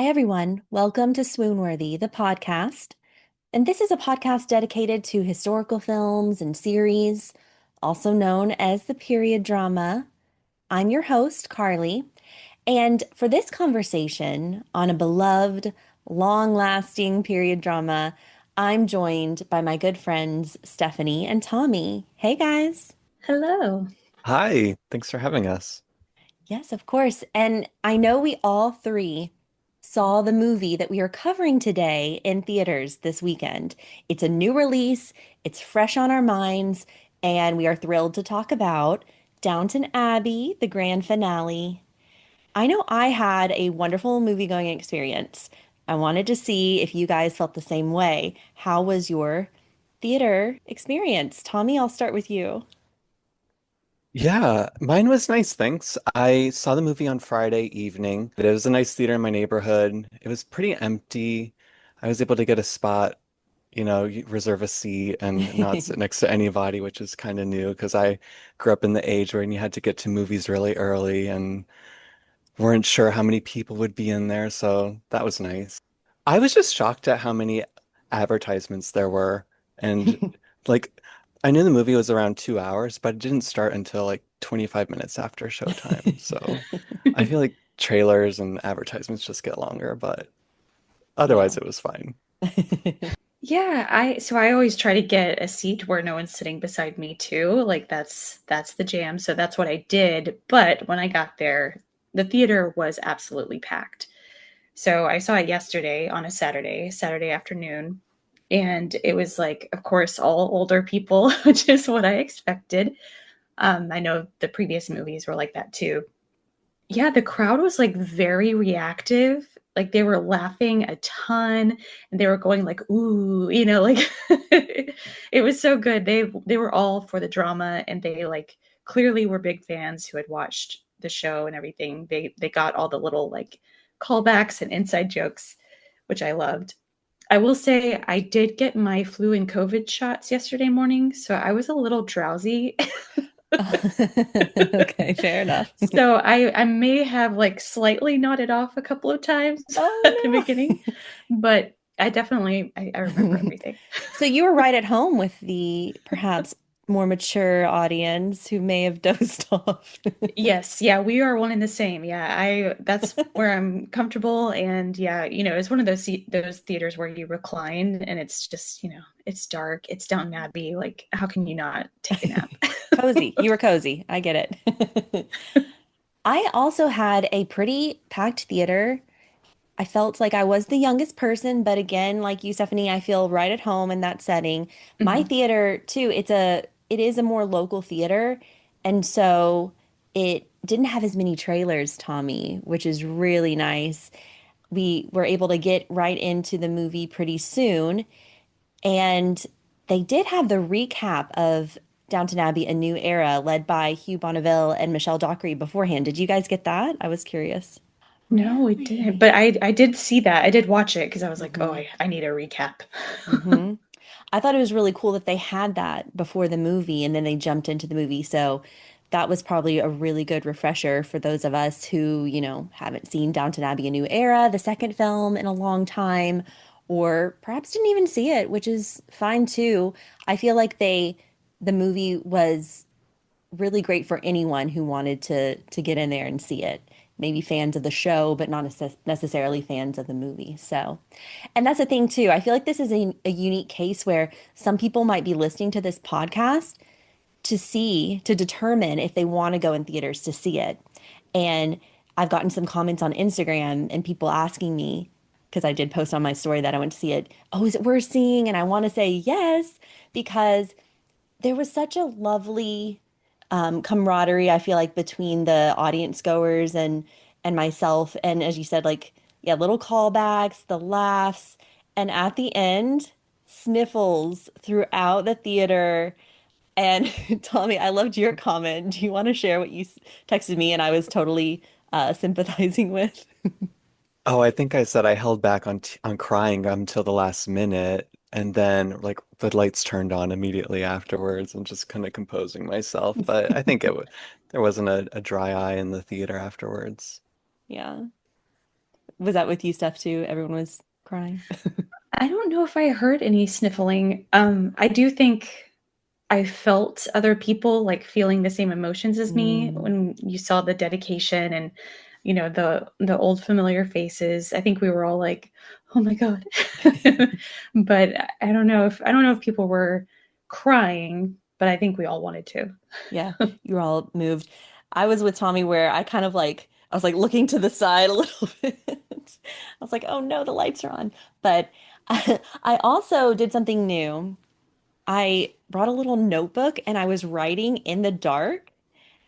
everyone. Welcome to Swoon-Worthy, the podcast. And this is a podcast dedicated to historical films and series, also known as the period drama. I'm your host, Carly. And for this conversation on a beloved, long-lasting period drama, I'm joined by my good friends, Stephanie and Tommy. Hey, guys. Hello. Hi, thanks for having us. Yes, of course. And I know we all three saw the movie that we are covering today in theaters this weekend. It's a new release, it's fresh on our minds, and we are thrilled to talk about Downton Abbey, the grand finale. I know I had a wonderful movie-going experience. I wanted to see if you guys felt the same way. How was your theater experience? Tommy, I'll start with you. Yeah, mine was nice, thanks. I saw the movie on Friday evening. It was a nice theater in my neighborhood. It was pretty empty. I was able to get a spot, you reserve a seat and not sit next to anybody, which is kind of new because I grew up in the age when you had to get to movies really early and weren't sure how many people would be in there, so that was nice. I was just shocked at how many advertisements there were. And like, I knew the movie was around 2 hours, but it didn't start until like 25 minutes after showtime. So I feel like trailers and advertisements just get longer, but Yeah. otherwise it was fine. Yeah, I always try to get a seat where no one's sitting beside me too. Like that's the jam. So that's what I did. But when I got there, the theater was absolutely packed. So I saw it yesterday on a Saturday afternoon, and it was like, of course, all older people, which is what I expected. I know the previous movies were like that too. Yeah, the crowd was, like, very reactive, like, they were laughing a ton, and they were going like, "Ooh," like, it was so good. They were all for the drama, and they, like, clearly were big fans who had watched the show and everything. They got all the little, like, callbacks and inside jokes, which I loved. I will say I did get my flu and COVID shots yesterday morning, so I was a little drowsy. Okay, fair enough. So I may have like slightly nodded off a couple of times at the Oh beginning, but I remember no. everything. So you were right at home with the perhaps more mature audience who may have dozed off. Yes, yeah, we are one and the same. Yeah, I that's where I'm comfortable, and yeah, it's one of those theaters where you recline and it's just, it's dark, it's Downton Abbey. Like, how can you not take a nap? Cozy. You were cozy. I get it. I also had a pretty packed theater. I felt like I was the youngest person, but again, like you, Stephanie, I feel right at home in that setting. My Mhm. theater too, it is a more local theater, and so it didn't have as many trailers, Tommy, which is really nice. We were able to get right into the movie pretty soon, and they did have the recap of Downton Abbey: A New Era, led by Hugh Bonneville and Michelle Dockery beforehand. Did you guys get that? I was curious. No, it didn't. But Really? I did see that. I did watch it because I was like, oh, Hmm. I need a recap. Hmm. I thought it was really cool that they had that before the movie and then they jumped into the movie. So that was probably a really good refresher for those of us who, haven't seen Downton Abbey: A New Era, the second film, in a long time, or perhaps didn't even see it, which is fine too. I feel like the movie was really great for anyone who wanted to get in there and see it. Maybe fans of the show, but not necessarily fans of the movie. So, and that's the thing too. I feel like this is a unique case where some people might be listening to this podcast to determine if they want to go in theaters to see it. And I've gotten some comments on Instagram and people asking me, because I did post on my story that I went to see it. Oh, is it worth seeing? And I want to say yes, because there was such a lovely camaraderie, I feel like, between the audience goers and myself. And as you said, like, yeah, little callbacks, the laughs, and at the end, sniffles throughout the theater. And Tommy, I loved your comment. Do you want to share what you texted me and I was totally sympathizing with? Oh, I think I said I held back on crying until the last minute, and then like the lights turned on immediately afterwards, and just kind of composing myself. But I think there wasn't a dry eye in the theater afterwards. Yeah. Was that with you stuff too? Everyone was crying. I don't know if I heard any sniffling. I do think I felt other people like feeling the same emotions as me Mm, when you saw the dedication and the old familiar faces. I think we were all like, "Oh my God." But I don't know if people were crying, but I think we all wanted to. yeah, you were all moved. I was with Tommy where I kind of like I was like looking to the side a little bit. I was like, oh no, the lights are on. But I also did something new. I brought a little notebook and I was writing in the dark.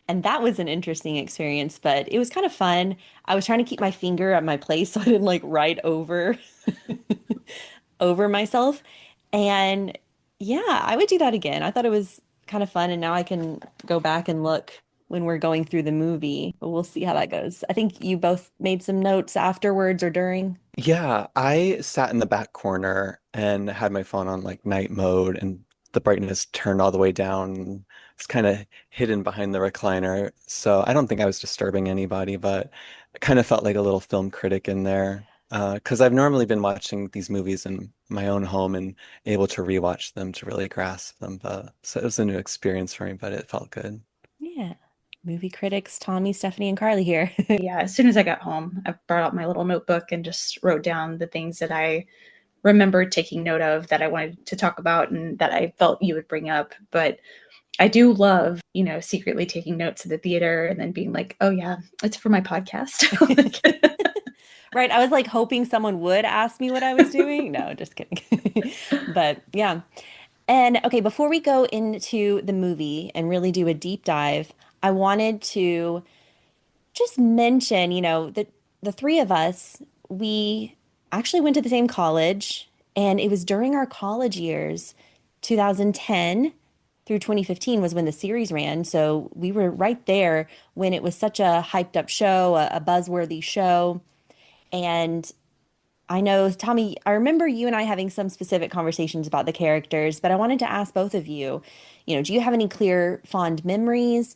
And that was an interesting experience, but it was kind of fun. I was trying to keep my finger at my place so I didn't like write over over myself. And yeah, I would do that again. I thought it was kind of fun, and now I can go back and look when we're going through the movie, but we'll see how that goes. I think you both made some notes afterwards or during. Yeah, I sat in the back corner and had my phone on like night mode and the brightness turned all the way down. It's kind of hidden behind the recliner. So I don't think I was disturbing anybody, but I kind of felt like a little film critic in there. Because I've normally been watching these movies in my own home and able to rewatch them to really grasp them. But so it was a new experience for me, but it felt good. Yeah. Movie critics, Tommy, Stephanie, and Carly here. Yeah, as soon as I got home, I brought out my little notebook and just wrote down the things that I remembered taking note of that I wanted to talk about and that I felt you would bring up. But I do love, secretly taking notes at the theater and then being like, oh, yeah, it's for my podcast. Right. I was like hoping someone would ask me what I was doing. No, just kidding. But yeah. And okay, before we go into the movie and really do a deep dive, I wanted to just mention, that the three of us, we actually went to the same college, and it was during our college years, 2010 through 2015 was when the series ran. So we were right there when it was such a hyped up show, a buzzworthy show. And I know, Tommy, I remember you and I having some specific conversations about the characters, but I wanted to ask both of you, do you have any clear fond memories?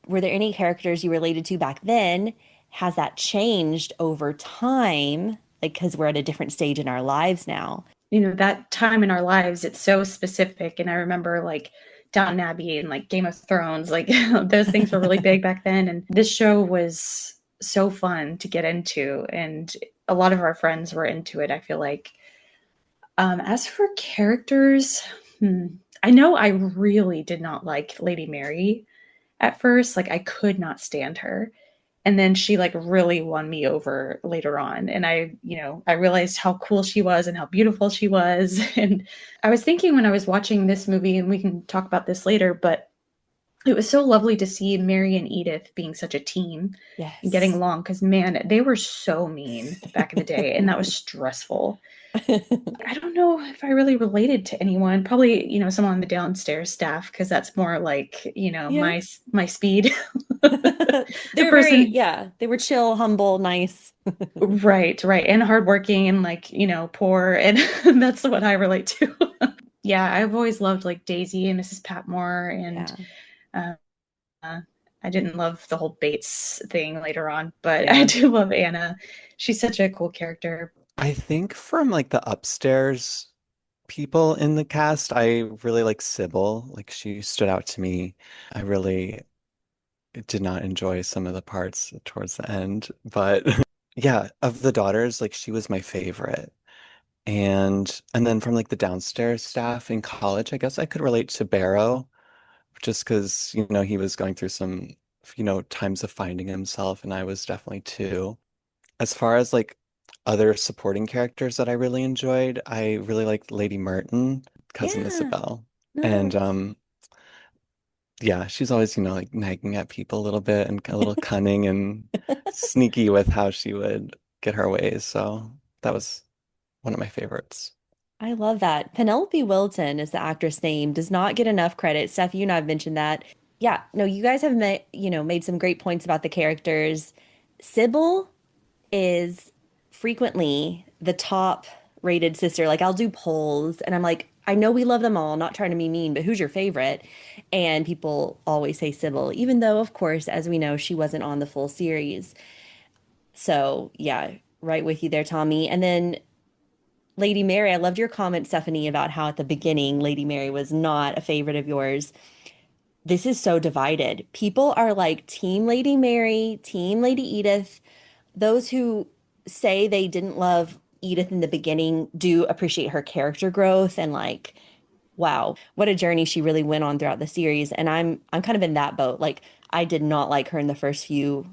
Were there any characters you related to back then? Has that changed over time? Like, because we're at a different stage in our lives now. That time in our lives, it's so specific. And I remember like Downton Abbey and like Game of Thrones, like those things were really big back then. And this show was so fun to get into. And a lot of our friends were into it, I feel like. As for characters, I know I really did not like Lady Mary at first. Like, I could not stand her. And then she like really won me over later on. And I realized how cool she was and how beautiful she was. And I was thinking when I was watching this movie, and we can talk about this later, but it was so lovely to see Mary and Edith being such a team and getting Yes. along because, man, they were so mean back in the day. And that was stressful. I don't know if I really related to anyone. Probably, someone on the downstairs staff because that's more like, Yeah. my speed. They The were very, person, yeah, they were chill, humble, nice. right, right, and hardworking and like, poor, and that's what I relate to. Yeah, I've always loved like Daisy and Mrs. Patmore, and Yeah. uh, I didn't love the whole Bates thing later on, but I Yeah. do love Anna. She's such a cool character. I think from like the upstairs people in the cast, I really like Sybil. Like she stood out to me. I really did not enjoy some of the parts towards the end, but yeah, of the daughters, like she was my favorite. And then from like the downstairs staff in college, I guess I could relate to Barrow just because, he was going through some, times of finding himself, and I was definitely too. As far as like other supporting characters that I really enjoyed, I really liked Lady Merton, Cousin Yeah. Isabel. And No. yeah, she's always, like nagging at people a little bit and a little cunning and sneaky with how she would get her ways. So that was one of my favorites. I love that. Penelope Wilton is the actress name, does not get enough credit. Steph, you and I have mentioned that. Yeah, no, you guys have made some great points about the characters. Sybil is frequently the top rated sister. Like I'll do polls and I'm like, I know we love them all, not trying to be mean, but who's your favorite? And people always say Sybil, even though, of course, as we know, she wasn't on the full series. So yeah. right with you there, Tommy. And then Lady Mary, I loved your comment, Stephanie, about how at the beginning Lady Mary was not a favorite of yours. This is so divided. People are like Team Lady Mary, Team Lady Edith. Those who say they didn't love Edith in the beginning do appreciate her character growth and like, wow, what a journey she really went on throughout the series. And I'm kind of in that boat. Like I did not like her in the first few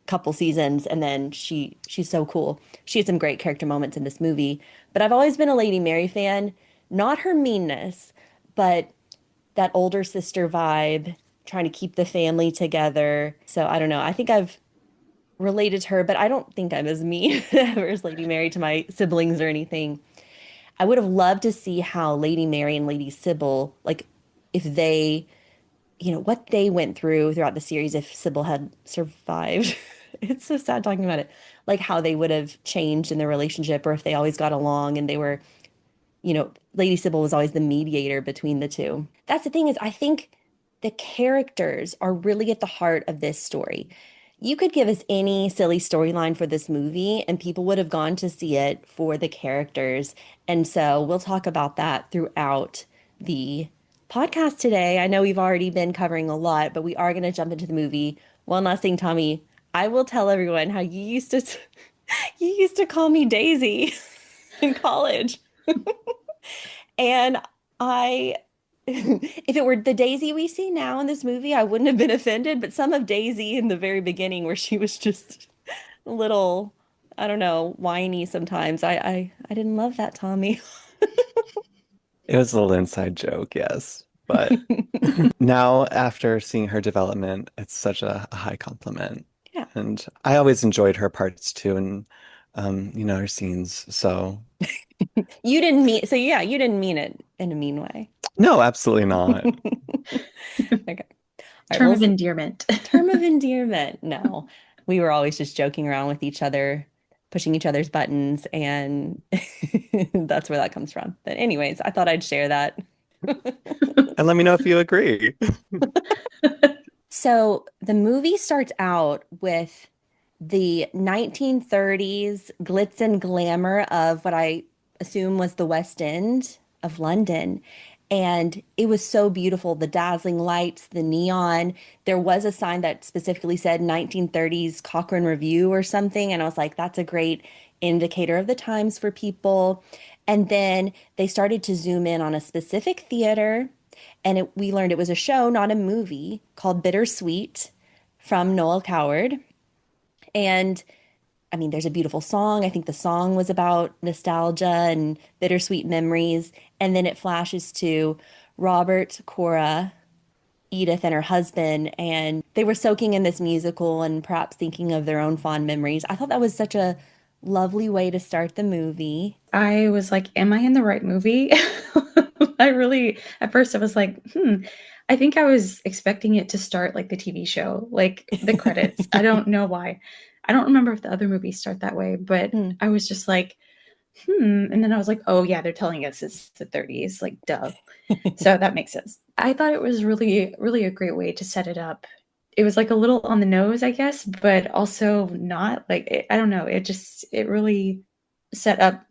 couple seasons and then she's so cool. She had some great character moments in this movie, but I've always been a Lady Mary fan, not her meanness, but that older sister vibe, trying to keep the family together. So I don't know. I think I've related to her, but I don't think I'm as mean ever as Lady Mary to my siblings or anything. I would have loved to see how Lady Mary and Lady Sybil, like if they, what they went through throughout the series if Sybil had survived. It's so sad talking about it. Like how they would have changed in their relationship or if they always got along and they were, Lady Sybil was always the mediator between the two. That's the thing is I think the characters are really at the heart of this story. You could give us any silly storyline for this movie and people would have gone to see it for the characters. And so we'll talk about that throughout the podcast today. I know we've already been covering a lot, but we are going to jump into the movie. One last thing, Tommy, I will tell everyone how you used to you used to call me Daisy in college. And I, if it were the Daisy we see now in this movie, I wouldn't have been offended. But some of Daisy in the very beginning, where she was just a little, I don't know, whiny sometimes. I didn't love that, Tommy. It was a little inside joke, yes. But now, after seeing her development, it's such a high compliment. Yeah. And I always enjoyed her parts too, and her scenes. So You didn't mean, so yeah, you didn't mean it in a mean way. no, absolutely not. Okay. All right. Term Well, of endearment. term of endearment. No, we were always just joking around with each other, pushing each other's buttons, and that's where that comes from. But anyways, I thought I'd share that. And let me know if you agree. So the movie starts out with the 1930s glitz and glamour of what I assume was the West End of London. And it was so beautiful. The dazzling lights, the neon. There was a sign that specifically said 1930s Cochrane Review or something. And I was like, that's a great indicator of the times for people. And then they started to zoom in on a specific theater. And we learned it was a show, not a movie, called Bittersweet from Noel Coward. And I mean, there's a beautiful song. I think the song was about nostalgia and bittersweet memories. And then it flashes to Robert, Cora, Edith, and her husband. And they were soaking in this musical and perhaps thinking of their own fond memories. I thought that was such a lovely way to start the movie. I was like, am I in the right movie? I really, at first, I was like, I think I was expecting it to start like the TV show, like the credits. I don't know why. I don't remember if the other movies start that way, but Hmm. I was just like, And then I was like, oh, yeah, they're telling us it's the 30s, like, duh. So that makes sense. I thought it was really, really a great way to set it up. It was like a little on the nose, I guess, but also not like, I don't know. It really set up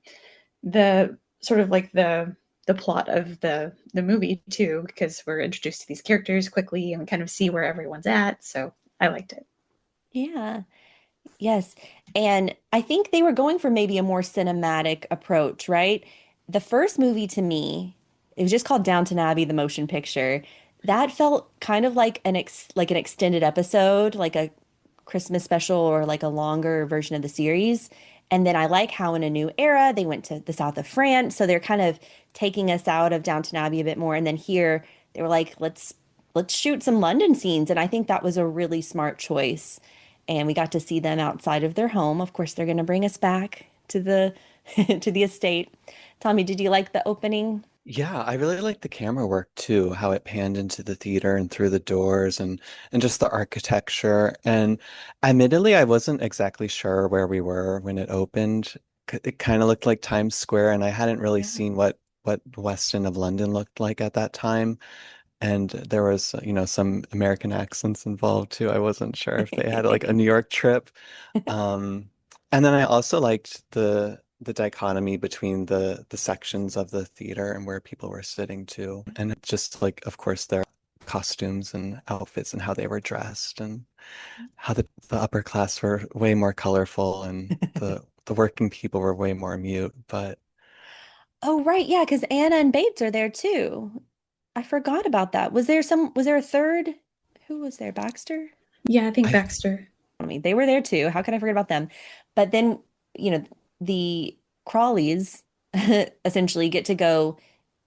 the sort of like the plot of the movie too, because we're introduced to these characters quickly and we kind of see where everyone's at. So I liked it. Yeah. Yes. And I think they were going for maybe a more cinematic approach, right? The first movie to me, it was just called Downton Abbey, the motion picture. That felt kind of like an extended episode, like a Christmas special or like a longer version of the series. And then I like how in a new era they went to the south of France, so they're kind of taking us out of Downton Abbey a bit more. And then here they were like, let's shoot some London scenes, and I think that was a really smart choice and we got to see them outside of their home. Of course, they're going to bring us back to the to the estate. Tommy, did you like the opening? Yeah, I really like the camera work too, how it panned into the theater and through the doors and just the architecture. And admittedly, I wasn't exactly sure where we were when it opened. It kind of looked like Times Square, and I hadn't really Yeah. seen what the West End of London looked like at that time. And there was, some American accents involved too. I wasn't sure if they had like a New York trip. Um, And then I also liked the dichotomy between the sections of the theater and where people were sitting too. And it's just like, of course, their costumes and outfits and how they were dressed and how the upper class were way more colorful and the working people were way more mute. But Oh, right. Yeah, because Anna and Bates are there too. I forgot about that. Was there a third? Who was there? Baxter? Yeah, I think I Baxter. I mean, they were there too. How can I forget about them? But then, you know, the Crawleys essentially get to go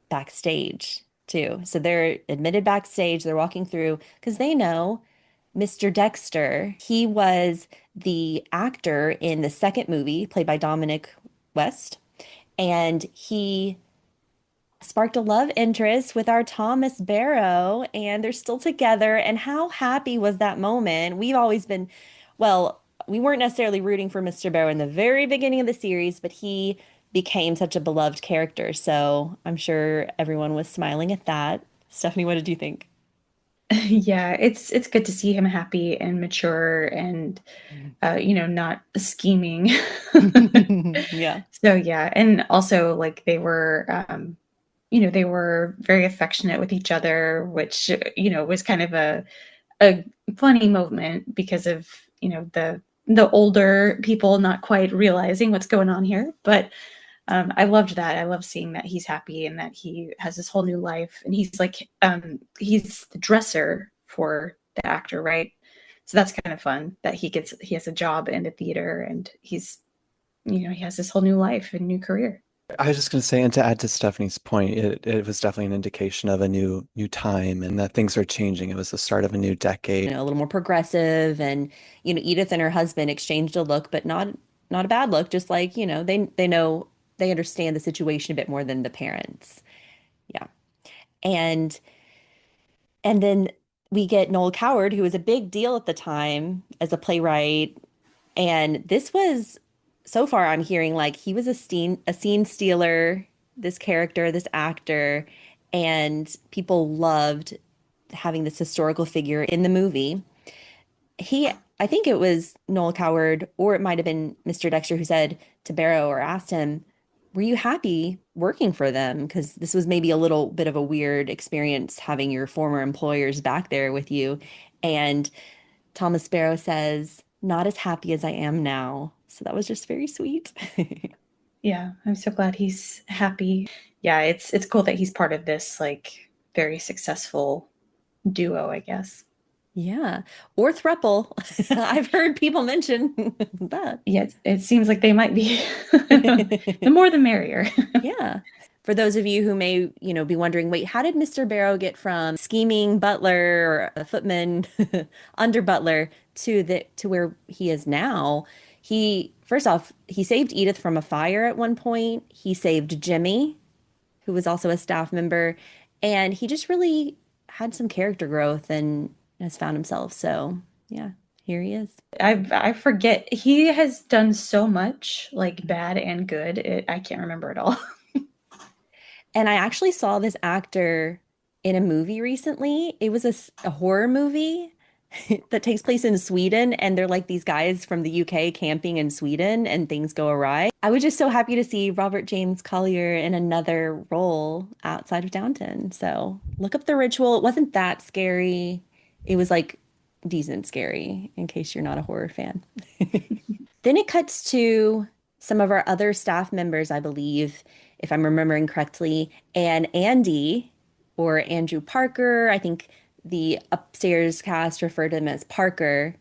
backstage too. So they're admitted backstage, they're walking through because they know Mr. Dexter, he was the actor in the second movie played by Dominic West, and he sparked a love interest with our Thomas Barrow, and they're still together. And how happy was that moment? We've always been, well, we weren't necessarily rooting for Mr. Barrow in the very beginning of the series, but he became such a beloved character. So I'm sure everyone was smiling at that. Stephanie, what did you think? Yeah, it's good to see him happy and mature and not scheming. Yeah. So yeah, and also like they were very affectionate with each other, which was kind of a funny moment because of the older people not quite realizing what's going on here. But I loved that. I love seeing that he's happy and that he has this whole new life. And he's like, he's the dresser for the actor, right? So that's kind of fun that he has a job in the theater and he has this whole new life and new career. I was just going to say, and to add to Stephanie's point, it was definitely an indication of a new time and that things are changing. It was the start of a new decade. A little more progressive, and Edith and her husband exchanged a look, but not a bad look, just like, they know, they understand the situation a bit more than the parents. Yeah. And and then we get Noel Coward, who was a big deal at the time as a playwright. And this was, so far I'm hearing like he was a scene stealer, this character, this actor, and people loved having this historical figure in the movie. I think it was Noel Coward, or it might have been Mr. Dexter who said to Barrow or asked him, were you happy working for them? Because this was maybe a little bit of a weird experience having your former employers back there with you. And Thomas Barrow says, not as happy as I am now. So that was just very sweet. Yeah, I'm so glad he's happy. Yeah, it's cool that he's part of this like very successful duo, I guess. Yeah. Or thruple. I've heard people mention that. Yeah, it seems like they might be. The more the merrier. Yeah. For those of you who may, be wondering, wait, how did Mr. Barrow get from scheming butler or a footman under butler to where he is now? He, first off, he saved Edith from a fire at one point. He saved Jimmy, who was also a staff member, and he just really had some character growth and has found himself. So, yeah, here he is. I forget he has done so much, like bad and good. I can't remember it all. And I actually saw this actor in a movie recently. It was a horror movie that takes place in Sweden, and they're like these guys from the UK camping in Sweden, and things go awry. I was just so happy to see Robert James Collier in another role outside of Downton. So look up The Ritual. It wasn't that scary. It was like decent scary, in case you're not a horror fan. Then it cuts to some of our other staff members, I believe, if I'm remembering correctly, and Andy, or Andrew Parker. I think the upstairs cast referred to him as Parker,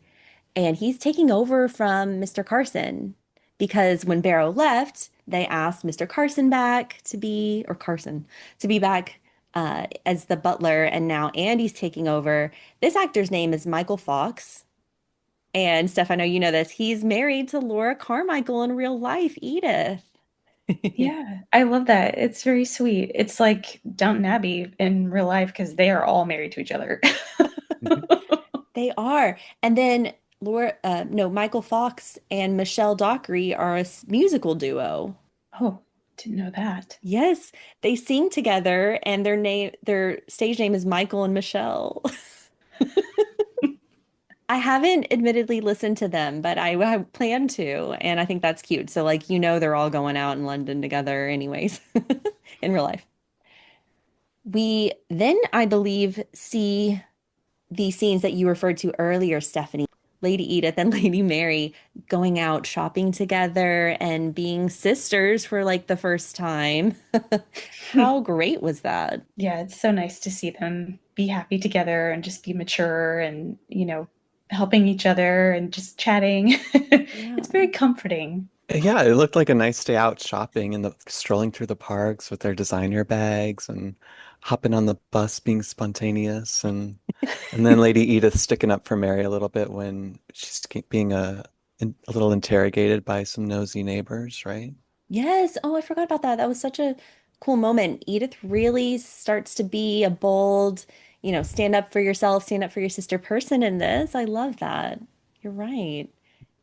and he's taking over from Mr. Carson because when Barrow left, they asked Mr. Carson back to be, or Carson, to be back as the butler, and now Andy's taking over. This actor's name is Michael Fox. And Steph, I know you know this. He's married to Laura Carmichael in real life, Edith. Yeah, I love that. It's very sweet. It's like Downton Abbey in real life because they are all married to each other. Mhm. They are. And then no, Michael Fox and Michelle Dockery are a musical duo. Oh, didn't know that. Yes, they sing together, and their stage name is Michael and Michelle. I haven't admittedly listened to them, but I plan to, and I think that's cute. So like they're all going out in London together anyways in real life. We then, I believe, see the scenes that you referred to earlier, Stephanie, Lady Edith and Lady Mary going out shopping together and being sisters for like the first time. How great was that? Yeah, it's so nice to see them be happy together and just be mature and, helping each other and just chatting. Yeah. It's very comforting. Yeah, it looked like a nice day out shopping and strolling through the parks with their designer bags and hopping on the bus being spontaneous and then Lady Edith sticking up for Mary a little bit when she's being a little interrogated by some nosy neighbors, right? Yes. Oh, I forgot about that. That was such a cool moment. Edith really starts to be a bold, stand up for yourself, stand up for your sister person in this. I love that. You're right.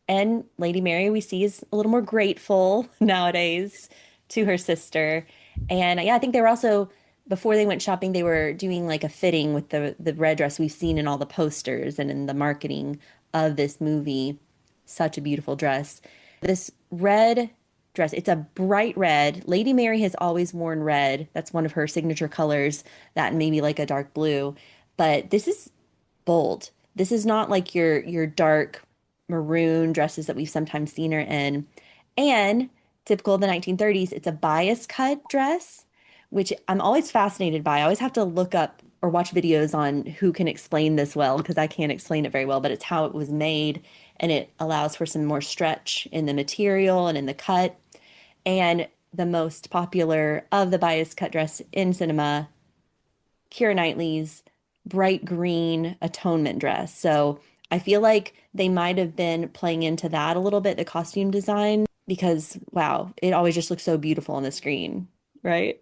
And Lady Mary, we see, is a little more grateful nowadays to her sister. And yeah, I think they were also, before they went shopping, they were doing like a fitting with the red dress we've seen in all the posters and in the marketing of this movie. Such a beautiful dress. This red dress, it's a bright red. Lady Mary has always worn red. That's one of her signature colors, that and maybe like a dark blue. But this is bold. This is not like your dark maroon dresses that we've sometimes seen her in. And typical of the 1930s, it's a bias cut dress, which I'm always fascinated by. I always have to look up or watch videos on who can explain this well because I can't explain it very well, but it's how it was made and it allows for some more stretch in the material and in the cut. And the most popular of the bias cut dress in cinema, Keira Knightley's bright green atonement dress. So I feel like they might have been playing into that a little bit, the costume design, because wow, it always just looks so beautiful on the screen, right?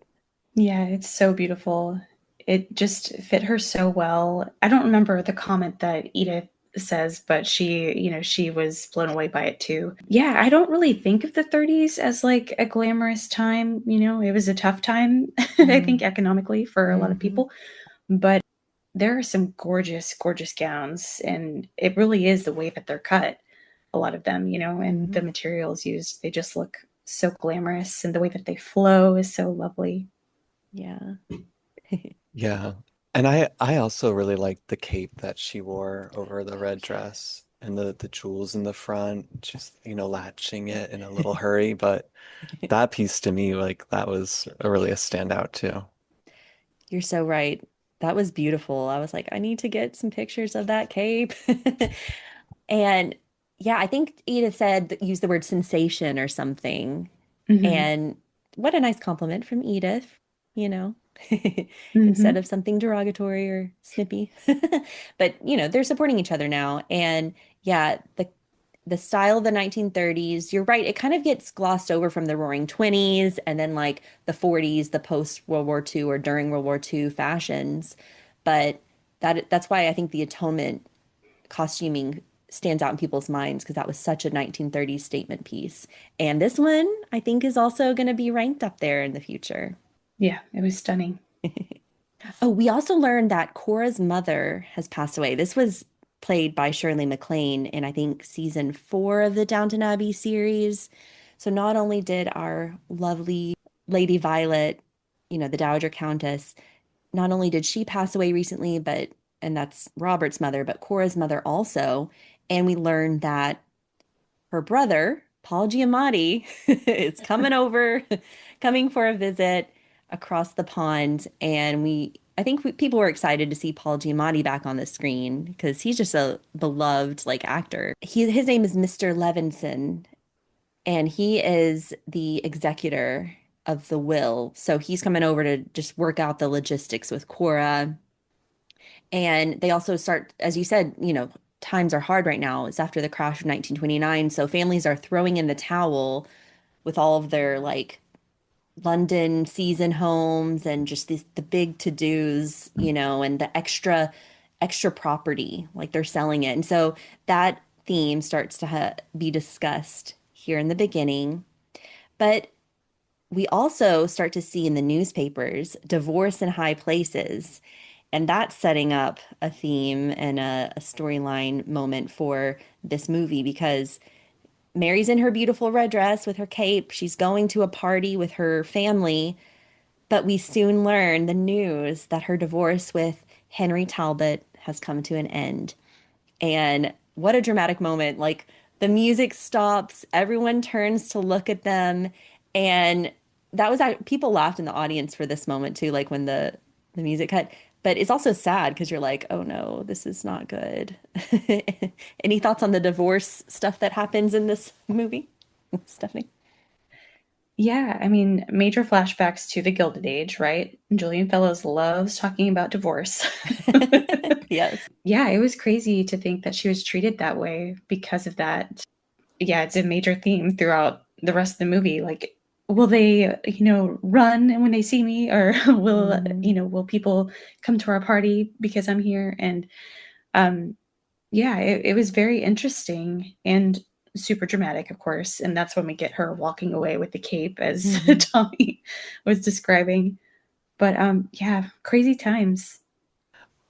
Yeah, it's so beautiful. It just fit her so well. I don't remember the comment that Edith says, but she was blown away by it too. Yeah, I don't really think of the 30s as like a glamorous time. It was a tough time, I think, Mm. economically for a lot of Hmm. people. But there are some gorgeous, gorgeous gowns, and it really is the way that they're cut, a lot of them, and Hmm. the materials used, they just look so glamorous, and the way that they flow is so lovely. Yeah. Yeah. And I also really liked the cape that she wore over the Oh red dress and the jewels in the front, just, latching it in a little hurry. But yeah. that piece to me, like that was really a standout too. You're so right. That was beautiful. I was like, I need to get some pictures of that cape. And yeah, I think Edith said use the word sensation or something. Hmm. And what a nice compliment from Edith, you know, instead Hmm. of something derogatory or snippy. But, they're supporting each other now. And yeah, the style of the 1930s, you're right, it kind of gets glossed over from the Roaring Twenties and then like the 40s, the post World War II or during World War II fashions. But that's why I think the atonement costuming stands out in people's minds because that was such a 1930s statement piece. And this one, I think, is also going to be ranked up there in the future. Yeah, it was stunning. Oh, we also learned that Cora's mother has passed away. This was played by Shirley MacLaine in, I think, season 4 of the Downton Abbey series. So not only did our lovely Lady Violet, the Dowager Countess, not only did she pass away recently, and that's Robert's mother, but Cora's mother also. And we learned that her brother, Paul Giamatti, is coming over, coming for a visit across the pond. And I think people were excited to see Paul Giamatti back on the screen because he's just a beloved like actor. His name is Mr. Levinson, and he is the executor of the will. So he's coming over to just work out the logistics with Cora. And they also start, as you said, times are hard right now. It's after the crash of 1929. So families are throwing in the towel with all of their like London season homes and just the big to-dos, and the extra property, like they're selling it. And so that theme starts to be discussed here in the beginning. But we also start to see in the newspapers divorce in high places. And that's setting up a theme and a storyline moment for this movie because Mary's in her beautiful red dress with her cape. She's going to a party with her family, but we soon learn the news that her divorce with Henry Talbot has come to an end. And what a dramatic moment. Like the music stops, everyone turns to look at them. And that was people laughed in the audience for this moment too, like when the music cut. But it's also sad because you're like, oh no, this is not good. Any thoughts on the divorce stuff that happens in this movie, Stephanie? Yeah, I mean, major flashbacks to the Gilded Age, right? Julian Fellows loves talking about divorce. Yes. Yeah, it was crazy to think that she was treated that way because of that. Yeah, it's a major theme throughout the rest of the movie. Like, will they, run when they see me, or Mhm. will people come to our party because I'm here? And um, yeah, it was very interesting and super dramatic, of course. And that's when we get her walking away with the cape, as Mhm. Tommy was describing. But yeah, crazy times.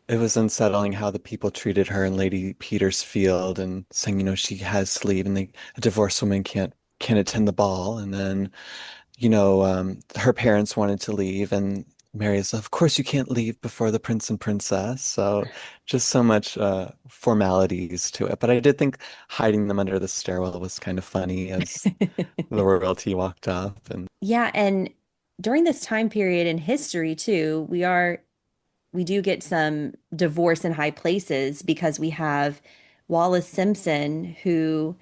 It was unsettling how the people treated her in Lady Petersfield and saying, she has to leave and a divorced woman can't attend the ball. And then, her parents wanted to leave and Mary is, of course you can't leave before the prince and princess. So just so much formalities to it. But I did think hiding them under the stairwell was kind of funny as the royalty walked up and Yeah, and during this time period in history too, we do get some divorce in high places because we have Wallace Simpson who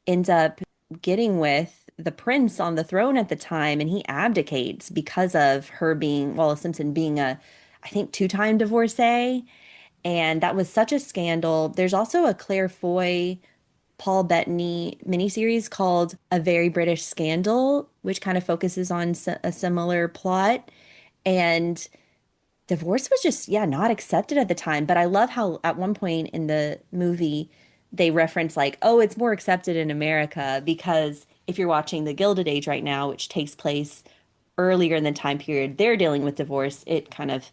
ends up getting with the prince on the throne at the time and he abdicates because of her being Wallace Simpson being a I think two-time divorcee and that was such a scandal. There's also a Claire Foy Paul Bettany miniseries called A Very British Scandal, which kind of focuses on a similar plot. And divorce was just, yeah, not accepted at the time. But I love how at one point in the movie, they reference, like, oh, it's more accepted in America because if you're watching The Gilded Age right now, which takes place earlier in the time period they're dealing with divorce, it kind of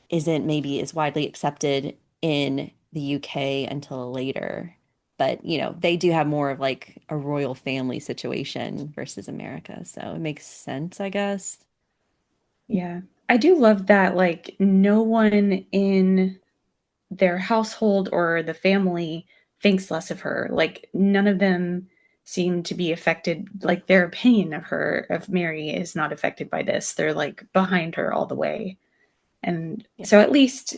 isn't maybe as widely accepted in the UK until later. But, they do have more of like a royal family situation versus America. So it makes sense, I guess. Yeah. I do love that, like, no one in their household or the family thinks less of her. Like, none of them seem to be affected. Like, their opinion of her, of Mary, is not affected by this. They're like behind her all the way. And Yeah. so, at least,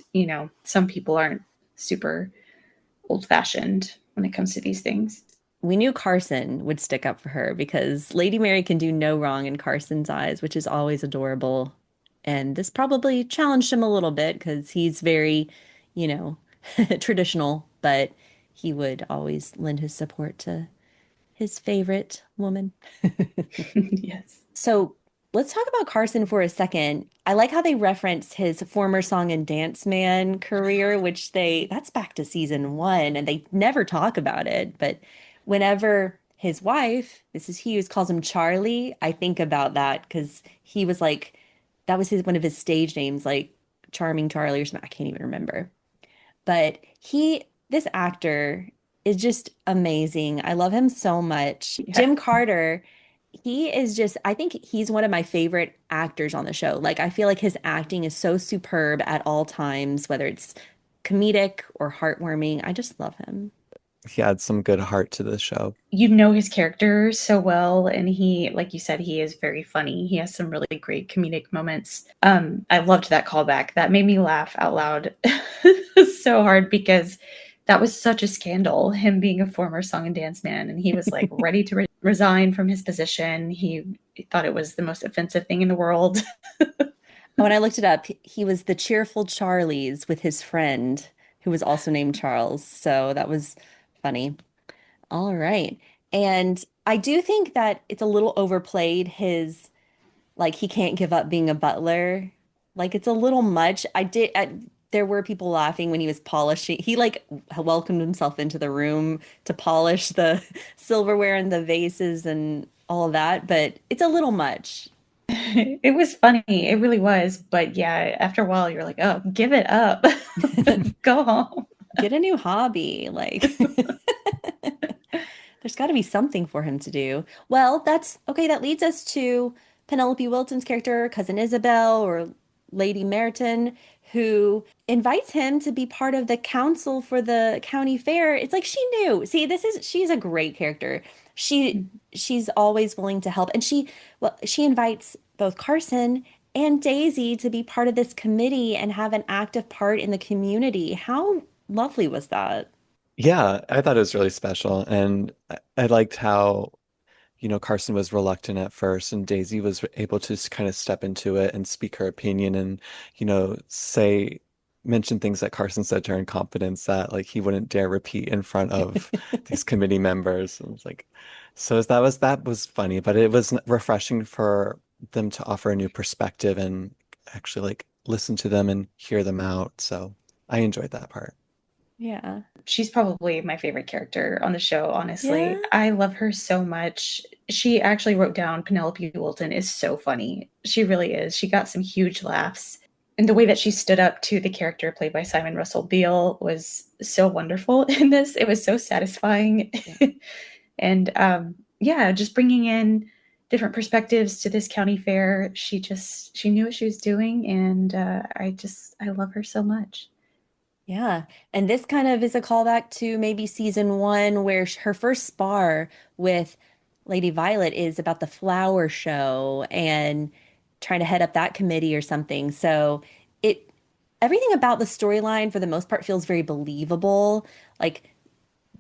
some people aren't super old fashioned when it comes to these things. We knew Carson would stick up for her because Lady Mary can do no wrong in Carson's eyes, which is always adorable. And this probably challenged him a little bit because he's very, you know, traditional, but he would always lend his support to his favorite woman. Yes. So let's talk about Carson for a second. I like how they referenced his former song and dance man career, which that's back to season one, and they never talk about it. But whenever his wife, Mrs. Hughes, calls him Charlie, I think about that because he was like, that was one of his stage names, like Charming Charlie or something. I can't even remember. But this actor is just amazing. I love him so much. Yeah. Jim Carter, he is just, I think he's one of my favorite actors on the show. Like, I feel like his acting is so superb at all times, whether it's comedic or heartwarming. I just love him. he had some good heart to the show. You know his character so well, and he, like you said, he is very funny. He has some really great comedic moments. I loved that callback. That made me laugh out loud so hard because that was such a scandal, him being a former song and dance man, and he was like ready to resign from his position. He thought it was the most offensive thing in the world. When I looked it up, he was the cheerful Charlie's with his friend, who was also named Charles. So that was funny. All right. And I do think that it's a little overplayed, like he can't give up being a butler. Like it's a little much. There were people laughing when he was polishing. He like welcomed himself into the room to polish the silverware and the vases and all of that, but it's a little much. It was funny. It really was. But yeah, after a while, you're like, oh, give it up. Go home. Get a new hobby. Like, there's got to be something for him to do. Well, that's okay. That leads us to Penelope Wilton's character, Cousin Isabel or Lady Meryton, who invites him to be part of the council for the county fair. It's like she knew. See, she's a great character. She she's always willing to help, and she invites both Carson and Daisy to be part of this committee and have an active part in the community. How lovely was that? Yeah, I thought it was really special. And I liked how, Carson was reluctant at first, and Daisy was able to kind of step into it and speak her opinion and, mention things that Carson said to her in confidence that like he wouldn't dare repeat in front of these committee members. And it was like, so that was funny, but it was refreshing for them to offer a new perspective and actually like listen to them and hear them out. So I enjoyed that part. Yeah. She's probably my favorite character on the show, Yeah. honestly. I love her so much. She actually wrote down Penelope Wilton is so funny. She really is. She got some huge laughs. And the way that she stood up to the character played by Simon Russell Beale was so wonderful in this. It was so satisfying. Yeah. And yeah, just bringing in different perspectives to this county fair. She knew what she was doing. And I love her so much. Yeah. And this kind of is a callback to maybe season one, where her first spar with Lady Violet is about the flower show and trying to head up that committee or something. So it everything about the storyline for the most part feels very believable. Like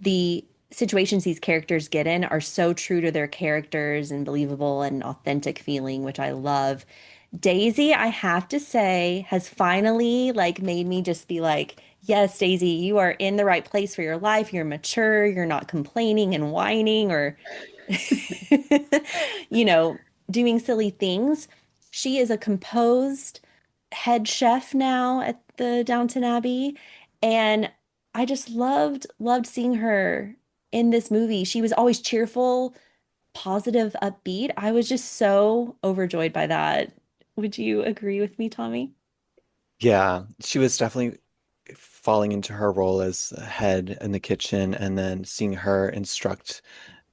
the situations these characters get in are so true to their characters and believable and authentic feeling, which I love. Daisy, I have to say, has finally like made me just be like, yes, Daisy, you are in the right place for your life. You're mature. You're not complaining and whining or, you know, doing silly things. She is a composed head chef now at the Downton Abbey, and I just loved seeing her in this movie. She was always cheerful, positive, upbeat. I was just so overjoyed by that. Would you agree with me, Tommy? Yeah, she was definitely falling into her role as a head in the kitchen and then seeing her instruct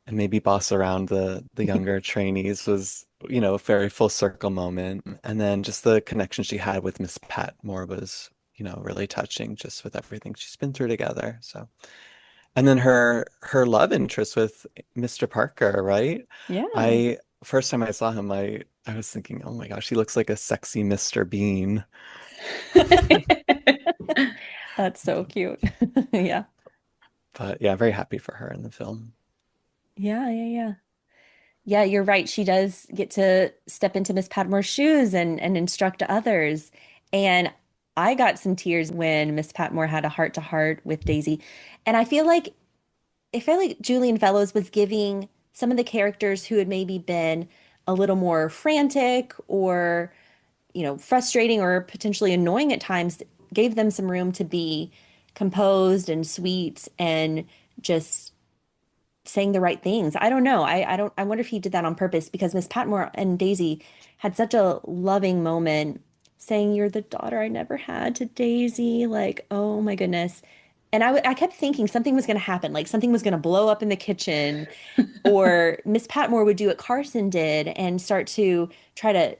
and maybe boss around the younger trainees was, a very full circle moment. And then just the connection she had with Miss Patmore was, really touching just with everything she's been through together. So, and then her love interest with Mr. Parker, right? Yeah. I first time I saw him, I was thinking, oh my gosh, he looks like a sexy Mr. Bean. That's so cute. Yeah. But yeah, very happy for her in the film. Yeah, yeah, yeah. Yeah, you're right. She does get to step into Miss Patmore's shoes and instruct others. And I got some tears when Miss Patmore had a heart to heart with Daisy. And I feel like Julian Fellows was giving some of the characters who had maybe been a little more frantic or, frustrating or potentially annoying at times, gave them some room to be composed and sweet and just saying the right things. I don't know. I wonder if he did that on purpose because Miss Patmore and Daisy had such a loving moment saying, "You're the daughter I never had," to Daisy. Like, oh my goodness. And I kept thinking something was going to happen, like something was going to blow up in the kitchen, or Miss Patmore would do what Carson did and start to try to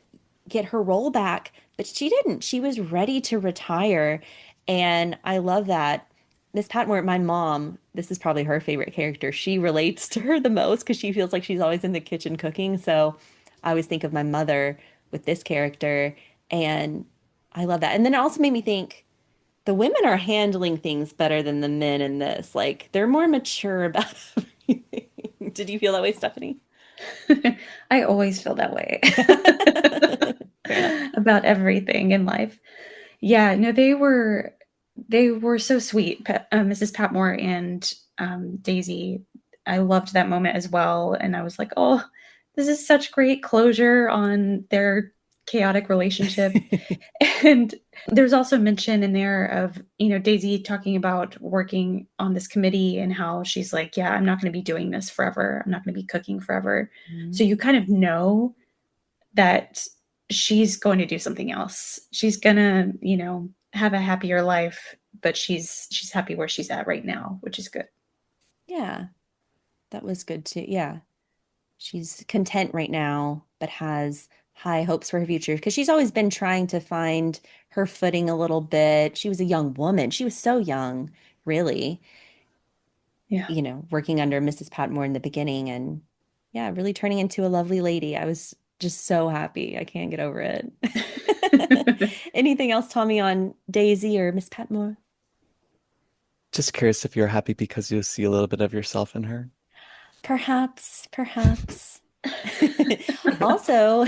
get her role back, but she didn't. She was ready to retire. And I love that. Miss Patmore, my mom, this is probably her favorite character. She relates to her the most because she feels like she's always in the kitchen cooking. So I always think of my mother with this character. And I love that. And then it also made me think the women are handling things better than the men in this. Like they're more mature about everything. Did you feel that way, Stephanie? I always feel that way Fair enough. about everything in life. Yeah, no, they were so sweet, Mrs. Patmore and Daisy. I loved that moment as well, and I was like, oh, this is such great closure on their chaotic relationship. And there's also mention in there of, Daisy talking about working on this committee and how she's like, yeah, I'm not going to be doing this forever. I'm not going to be cooking forever. So Mhm. you kind of know that she's going to do something else. She's gonna, have a happier life, but she's happy where she's at right now, which is good. Yeah, that was good too. Yeah. She's content right now, but has high hopes for her future because she's always been trying to find her footing a little bit. She was a young woman. She was so young, really, Yeah. working under Mrs. Patmore in the beginning and yeah, really turning into a lovely lady. I was just so happy. I can't get over it. Anything else, Tommy, on Daisy or Miss Patmore? Just curious if you're happy because you see a little bit of yourself in her. Perhaps, perhaps. Also,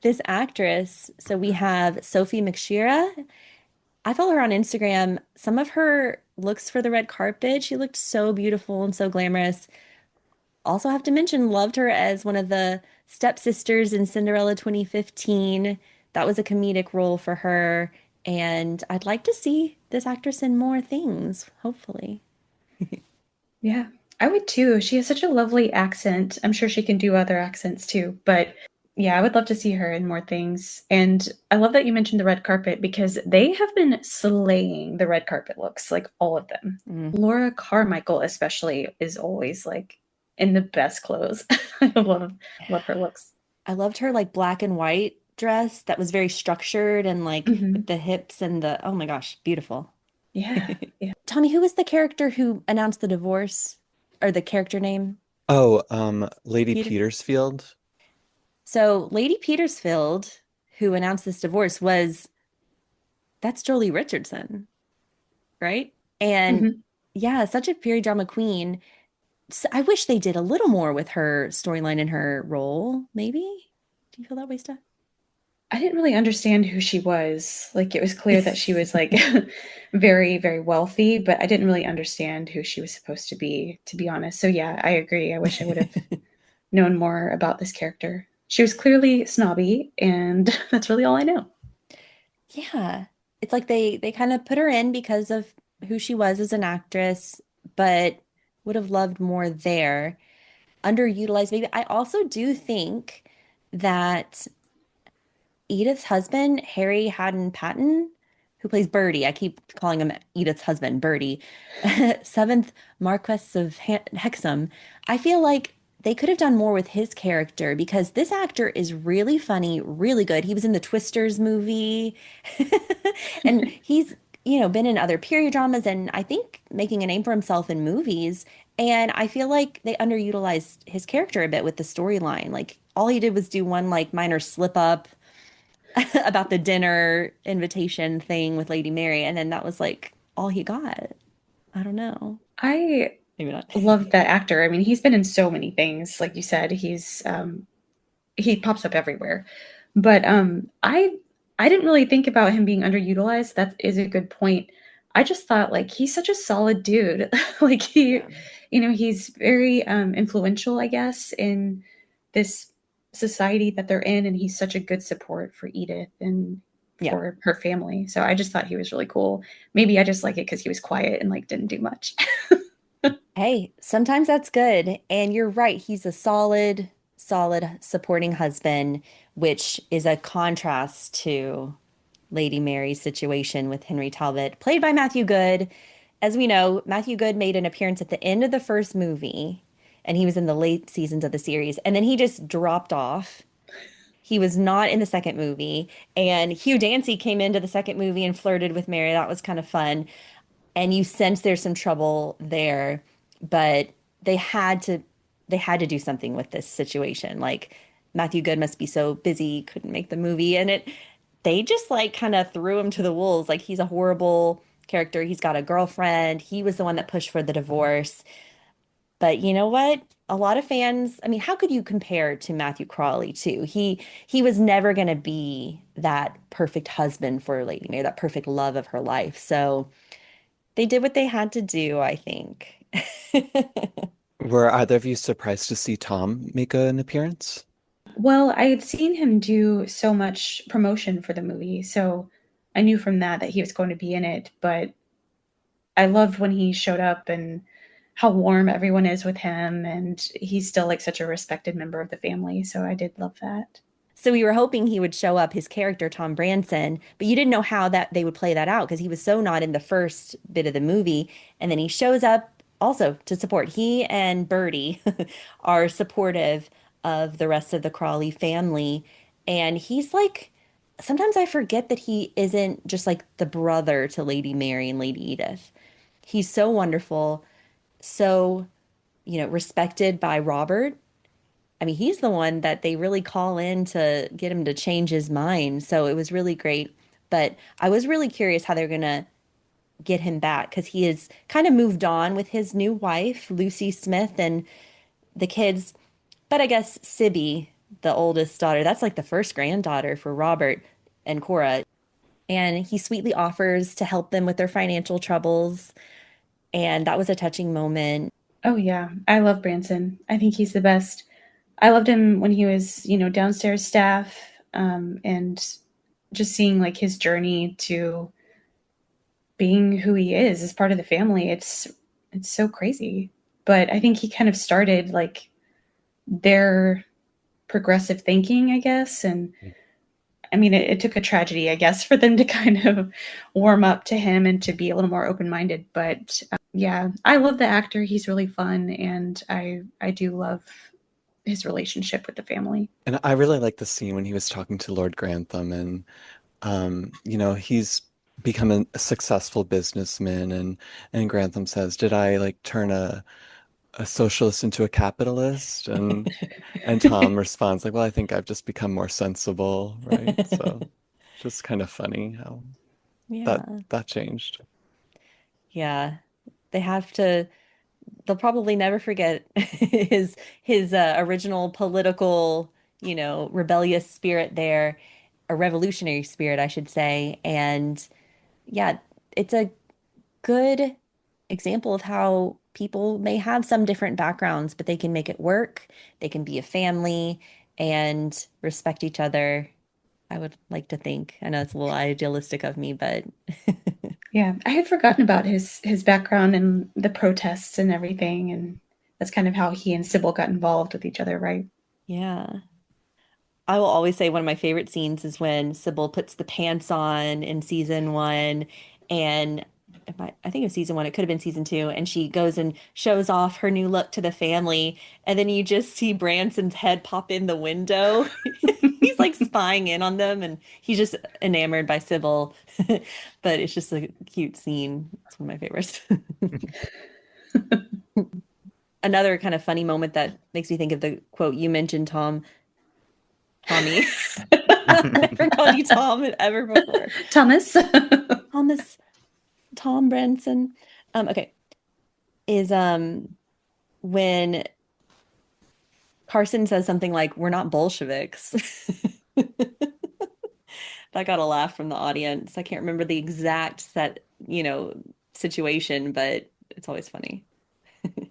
this actress, so we have Sophie McShera. I follow her on Instagram. Some of her looks for the red carpet, she looked so beautiful and so glamorous. Also have to mention, loved her as one of the stepsisters in Cinderella 2015. That was a comedic role for her. And I'd like to see this actress in more things, hopefully. Yeah, I would too. She has such a lovely accent. I'm sure she can do other accents too, but yeah, I would love to see her in more things. And I love that you mentioned the red carpet because they have been slaying the red carpet looks, like all of them. Mm. Laura Carmichael especially is always like in the best clothes. I love her looks. I loved her like black and white dress that was very structured and like with Hmm. the hips and the, oh my gosh, beautiful. Yeah, yeah. Tommy, who was the character who announced the divorce or the character name? Oh, Lady Peter. Petersfield. So Lady Petersfield, who announced this divorce, that's Jolie Richardson, right? And Hmm. yeah, such a period drama queen. So I wish they did a little more with her storyline and her role, maybe. Do you feel that way, Steph? I didn't really understand who she was. Like, it was clear that she was like very, very wealthy, but I didn't really understand who she was supposed to be honest. So yeah, I agree. I wish I would have known more about this character. She was clearly snobby, and that's really all I know. Yeah. It's like they kind of put her in because of who she was as an actress, but would have loved more there. Underutilized maybe. I also do think that Edith's husband, Harry Haddon Patton, who plays Bertie, I keep calling him Edith's husband, Bertie, seventh Marquess of Hexham. I feel like they could have done more with his character because this actor is really funny, really good. He was in the Twisters movie, and he's, been in other period dramas and I think making a name for himself in movies. And I feel like they underutilized his character a bit with the storyline. Like all he did was do one like minor slip up about the dinner invitation thing with Lady Mary, and then that was like all he got. I don't know. I Maybe not. love that actor. I mean, he's been in so many things. Like you said, he pops up everywhere. But I didn't really think about him being underutilized. That is a good point. I just thought like he's such a solid dude. Like Yeah. he's very influential, I guess, in this society that they're in, and he's such a good support for Edith and Yeah. for her family. So I just thought he was really cool. Maybe I just like it because he was quiet and like didn't do much. Hey, sometimes that's good. And you're right. He's a solid, solid supporting husband, which is a contrast to Lady Mary's situation with Henry Talbot, played by Matthew Good. As we know, Matthew Good made an appearance at the end of the first movie, and he was in the late seasons of the series. And then he just dropped off. He was not in the second movie. And Hugh Dancy came into the second movie and flirted with Mary. That was kind of fun. And you sense there's some trouble there, but they had to they had to do something with this situation. Like Matthew Good must be so busy, couldn't make the movie, and they just like kind of threw him to the wolves. Like he's a horrible character. He's got a girlfriend. He was the one that pushed for the divorce. But you know what? A lot of fans, I mean, how could you compare to Matthew Crawley too? He was never going to be that perfect husband for Lady Mary, that perfect love of her life. So they did what they had to do, I think. Were either of you surprised to see Tom make an appearance? Well, I had seen him do so much promotion for the movie, so I knew from that he was going to be in it, but I loved when he showed up and how warm everyone is with him, and he's still like such a respected member of the family, so I did love that. So we were hoping he would show up, his character, Tom Branson, but you didn't know how that they would play that out because he was so not in the first bit of the movie. And then he shows up also to support. He and Birdie are supportive of the rest of the Crawley family. And he's like, sometimes I forget that he isn't just like the brother to Lady Mary and Lady Edith. He's so wonderful, so, respected by Robert. I mean, he's the one that they really call in to get him to change his mind. So it was really great. But I was really curious how they're going to get him back because he has kind of moved on with his new wife, Lucy Smith, and the kids. But I guess Sibby, the oldest daughter, that's like the first granddaughter for Robert and Cora. And he sweetly offers to help them with their financial troubles. And that was a touching moment. Oh yeah, I love Branson. I think he's the best. I loved him when he was, downstairs staff, and just seeing like his journey to being who he is as part of the family. It's so crazy. But I think he kind of started like their progressive thinking, I guess. And I mean, it took a tragedy, I guess, for them to kind of warm up to him and to be a little more open minded. But yeah, I love the actor. He's really fun, and I do love his relationship with the family. And I really like the scene when he was talking to Lord Grantham and he's become a successful businessman and Grantham says, "Did I like turn a socialist into a capitalist?" And Tom responds like, "Well, I think I've just become more sensible, right?" So just kind of funny how that Yeah. that changed. Yeah. They have to, they'll probably never forget his original political, rebellious spirit there, a revolutionary spirit, I should say. And yeah, it's a good example of how people may have some different backgrounds, but they can make it work. They can be a family and respect each other. I would like to think. I know it's a little idealistic of me, but Yeah, I had forgotten about his background and the protests and everything, and that's kind of how he and Sybil got involved with each other, right? yeah. I will always say one of my favorite scenes is when Sybil puts the pants on in season one, and I think it was season one, it could have been season two, and she goes and shows off her new look to the family, and then you just see Branson's head pop in the window. He's like spying in on them, and he's just enamored by Sybil. But it's just a cute scene. It's one of my favorites. Another kind of funny moment that makes me think of the quote you mentioned, Tommy. I've never called you Tom ever before. Thomas. Thomas, Tom Branson. Okay. Is when Carson says something like, "We're not Bolsheviks." That got a laugh from the audience. I can't remember the exact situation, but it's always funny.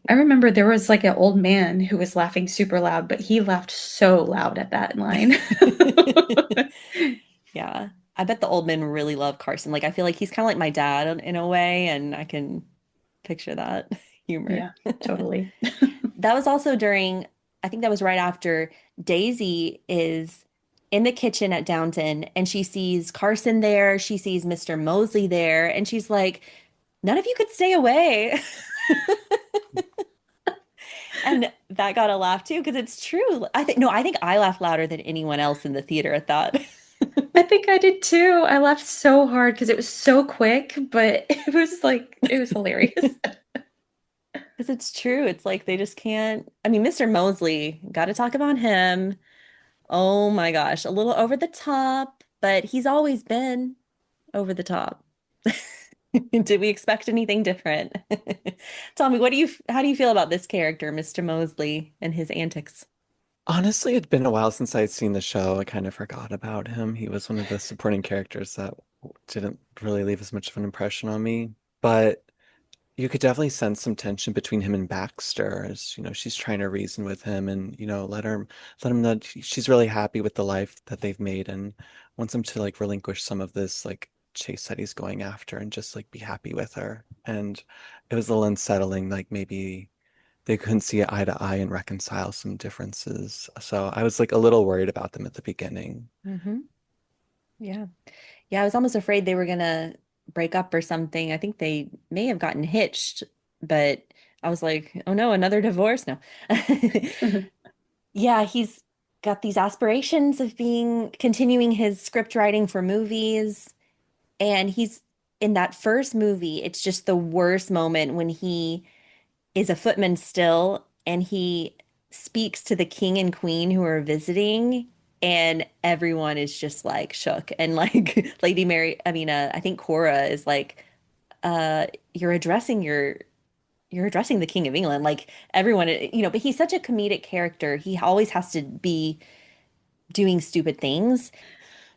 I remember there was like an old man who was laughing super loud, but he laughed so loud at that line. Yeah. I bet the old men really love Carson. Like I feel like he's kind of like my dad in a way, and I can picture that humor. Yeah, totally. That was also during, I think that was right after Daisy is in the kitchen at Downton and she sees Carson there. She sees Mr. Mosley there, and she's like, none of you could stay away. And that got a laugh too, because it's true. I think I laughed louder than anyone else in the theater at that. I think I did too. I laughed so hard because it was so quick, but it was hilarious. Because it's true. It's like they just can't. I mean, Mr. Mosley, got to talk about him. Oh my gosh, a little over the top, but he's always been over the top. Did we expect anything different? Tell me, how do you feel about this character, Mr. Mosley, and his antics? Honestly, it'd been a while since I'd seen the show. I kind of forgot about him. He was one of the supporting characters that didn't really leave as much of an impression on me. But you could definitely sense some tension between him and Baxter as, she's trying to reason with him and, let him know she's really happy with the life that they've made and wants him to like relinquish some of this like chase that he's going after and just like be happy with her. And it was a little unsettling, like maybe they couldn't see eye to eye and reconcile some differences. So I was like a little worried about them at the beginning. Hmm. Yeah. Yeah, I was almost afraid they were gonna break up or something. I think they may have gotten hitched, but I was like, oh no, another divorce? No. Yeah, he's got these aspirations of being continuing his script writing for movies. And he's in that first movie, it's just the worst moment when he is a footman still and he speaks to the king and queen who are visiting, and everyone is just like shook. And like Lady Mary, I think Cora is like, you're addressing you're addressing the King of England. Like everyone, but he's such a comedic character. He always has to be doing stupid things.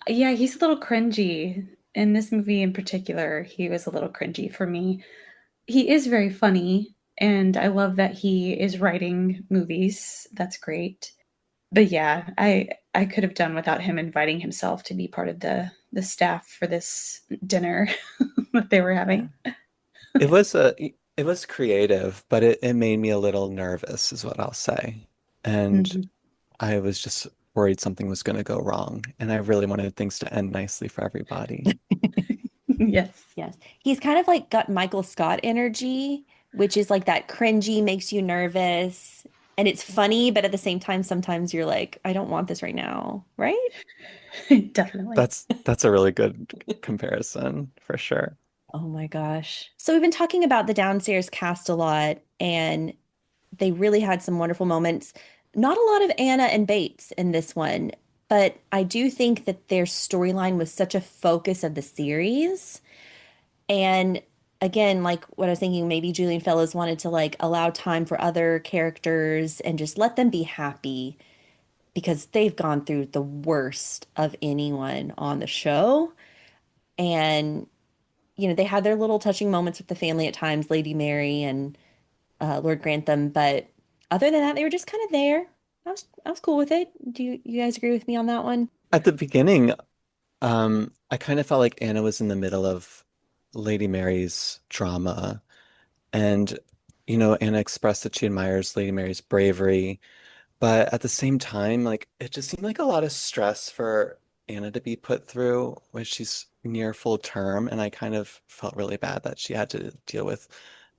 Yeah, he's a little cringy. In this movie in particular, he was a little cringy for me. He is very funny, and I love that he is writing movies. That's great. But yeah, I could have done without him inviting himself to be part of the staff for this dinner that they were Yeah. having. It was a it was creative, but it made me a little nervous, is what I'll say. And Mhm. I was just worried something was going to go wrong, and I really wanted things to end nicely for everybody. Yes. Yes. He's kind of like got Michael Scott energy, which is like that cringy, makes you nervous. And it's funny, but at the same time, sometimes you're like, I don't want this right now, right? Definitely. That's a really good comparison for sure. Oh my gosh. So we've been talking about the downstairs cast a lot, and they really had some wonderful moments. Not a lot of Anna and Bates in this one, but I do think that their storyline was such a focus of the series. And again, like what I was thinking, maybe Julian Fellows wanted to like allow time for other characters and just let them be happy because they've gone through the worst of anyone on the show. And, they had their little touching moments with the family at times, Lady Mary and Lord Grantham, but other than that, they were just kind of there. I was cool with it. Do you guys agree with me on that one? At the beginning, I kind of felt like Anna was in the middle of Lady Mary's drama. And, Anna expressed that she admires Lady Mary's bravery. But at the same time, like, it just seemed like a lot of stress for Anna to be put through when she's near full term. And I kind of felt really bad that she had to deal with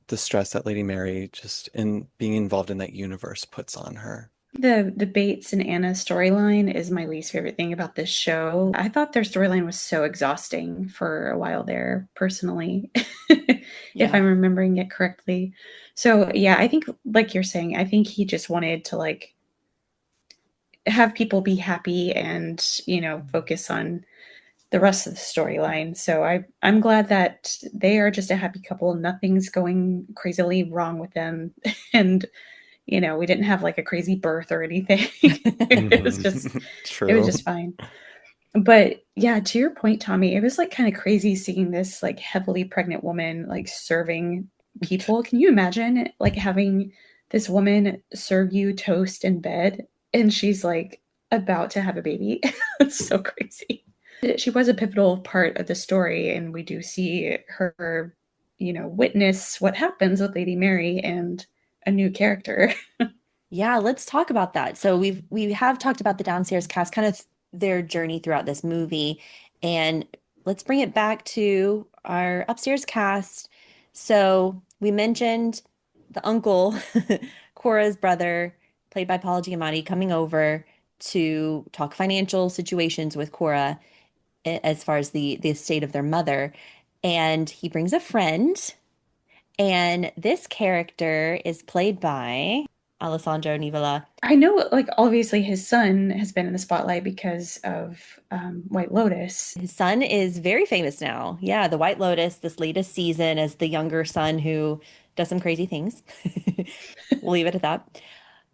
the stress that Lady Mary just in being involved in that universe puts on her. The Bates and Anna storyline is my least favorite thing about this show. I thought their storyline was so exhausting for a while there, personally, if Yeah. I'm remembering it correctly. So yeah, I think like you're saying, I think he just wanted to like have people be happy and, focus on the rest of the storyline. So I'm glad that they are just a happy couple. Nothing's going crazily wrong with them. And we didn't have like a crazy birth or anything. it was just it was True. just fine. But yeah, to your point, Tommy, it was like kind of crazy seeing this like heavily pregnant woman like serving people. Can you imagine like having this woman serve you toast in bed and she's like about to have a baby? It's so crazy. She was a pivotal part of the story, and we do see her, witness what happens with Lady Mary and a new character. Yeah, let's talk about that. So we have talked about the downstairs cast, kind of their journey throughout this movie, and let's bring it back to our upstairs cast. So we mentioned the uncle, Cora's brother, played by Paul Giamatti, coming over to talk financial situations with Cora as far as the estate of their mother, and he brings a friend, and this character is played by Alessandro Nivola. I know, like, obviously his son has been in the spotlight because of White Lotus. His son is very famous now. Yeah, The White Lotus, this latest season, as the younger son who does some crazy things. We'll leave it at that.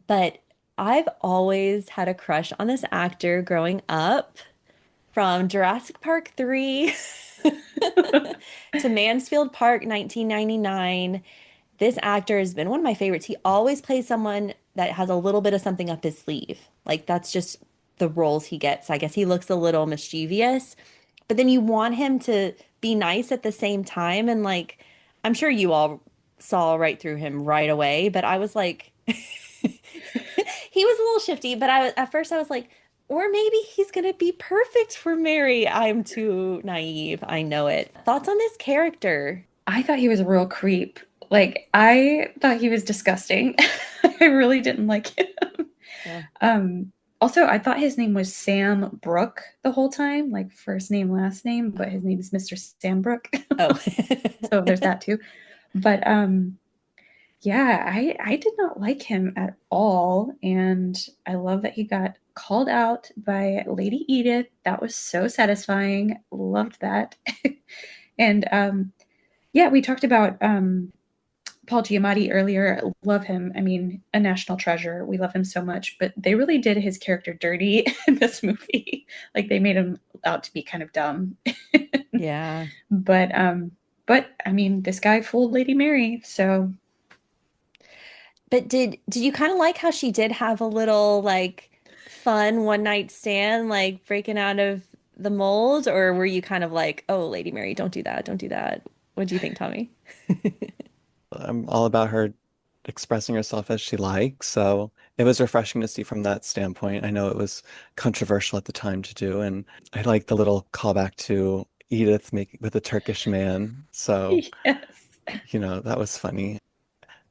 But I've always had a crush on this actor growing up, from Jurassic Park 3 to Mansfield Park 1999. This actor has been one of my favorites. He always plays someone that has a little bit of something up his sleeve. Like that's just the roles he gets. I guess he looks a little mischievous, but then you want him to be nice at the same time. And like, I'm sure you all saw right through him right away, but I was like, he was a little shifty, but at first I was like, or maybe he's gonna be perfect for Mary. I'm too naive. I know it. Thoughts on this character? I thought he was a real creep. Like I thought he was disgusting. I really didn't like him. Yeah. Um, Also, I thought his name was Sam Brooke the whole time, like first name, last name, but his name is Mr. Sam Brooke. Oh. So there's that too. But yeah, I did not like him at all. And I love that he got called out by Lady Edith. That was so satisfying. Loved that. And yeah, we talked about Paul Giamatti earlier. Love him. I mean, a national treasure. We love him so much, but they really did his character dirty in this movie. Like they made him out to be kind of dumb. Yeah. But I mean, this guy fooled Lady Mary, so But did you kind of like how she did have a little like fun one night stand, like breaking out of the mold, or were you kind of like, oh, Lady Mary, don't do that, don't do that? What do you think, Tommy? I'm all about her expressing herself as she likes, so it was refreshing to see from that standpoint. I know it was controversial at the time to do, and I like the little callback to Edith making with a Turkish man. So, yes. that was funny.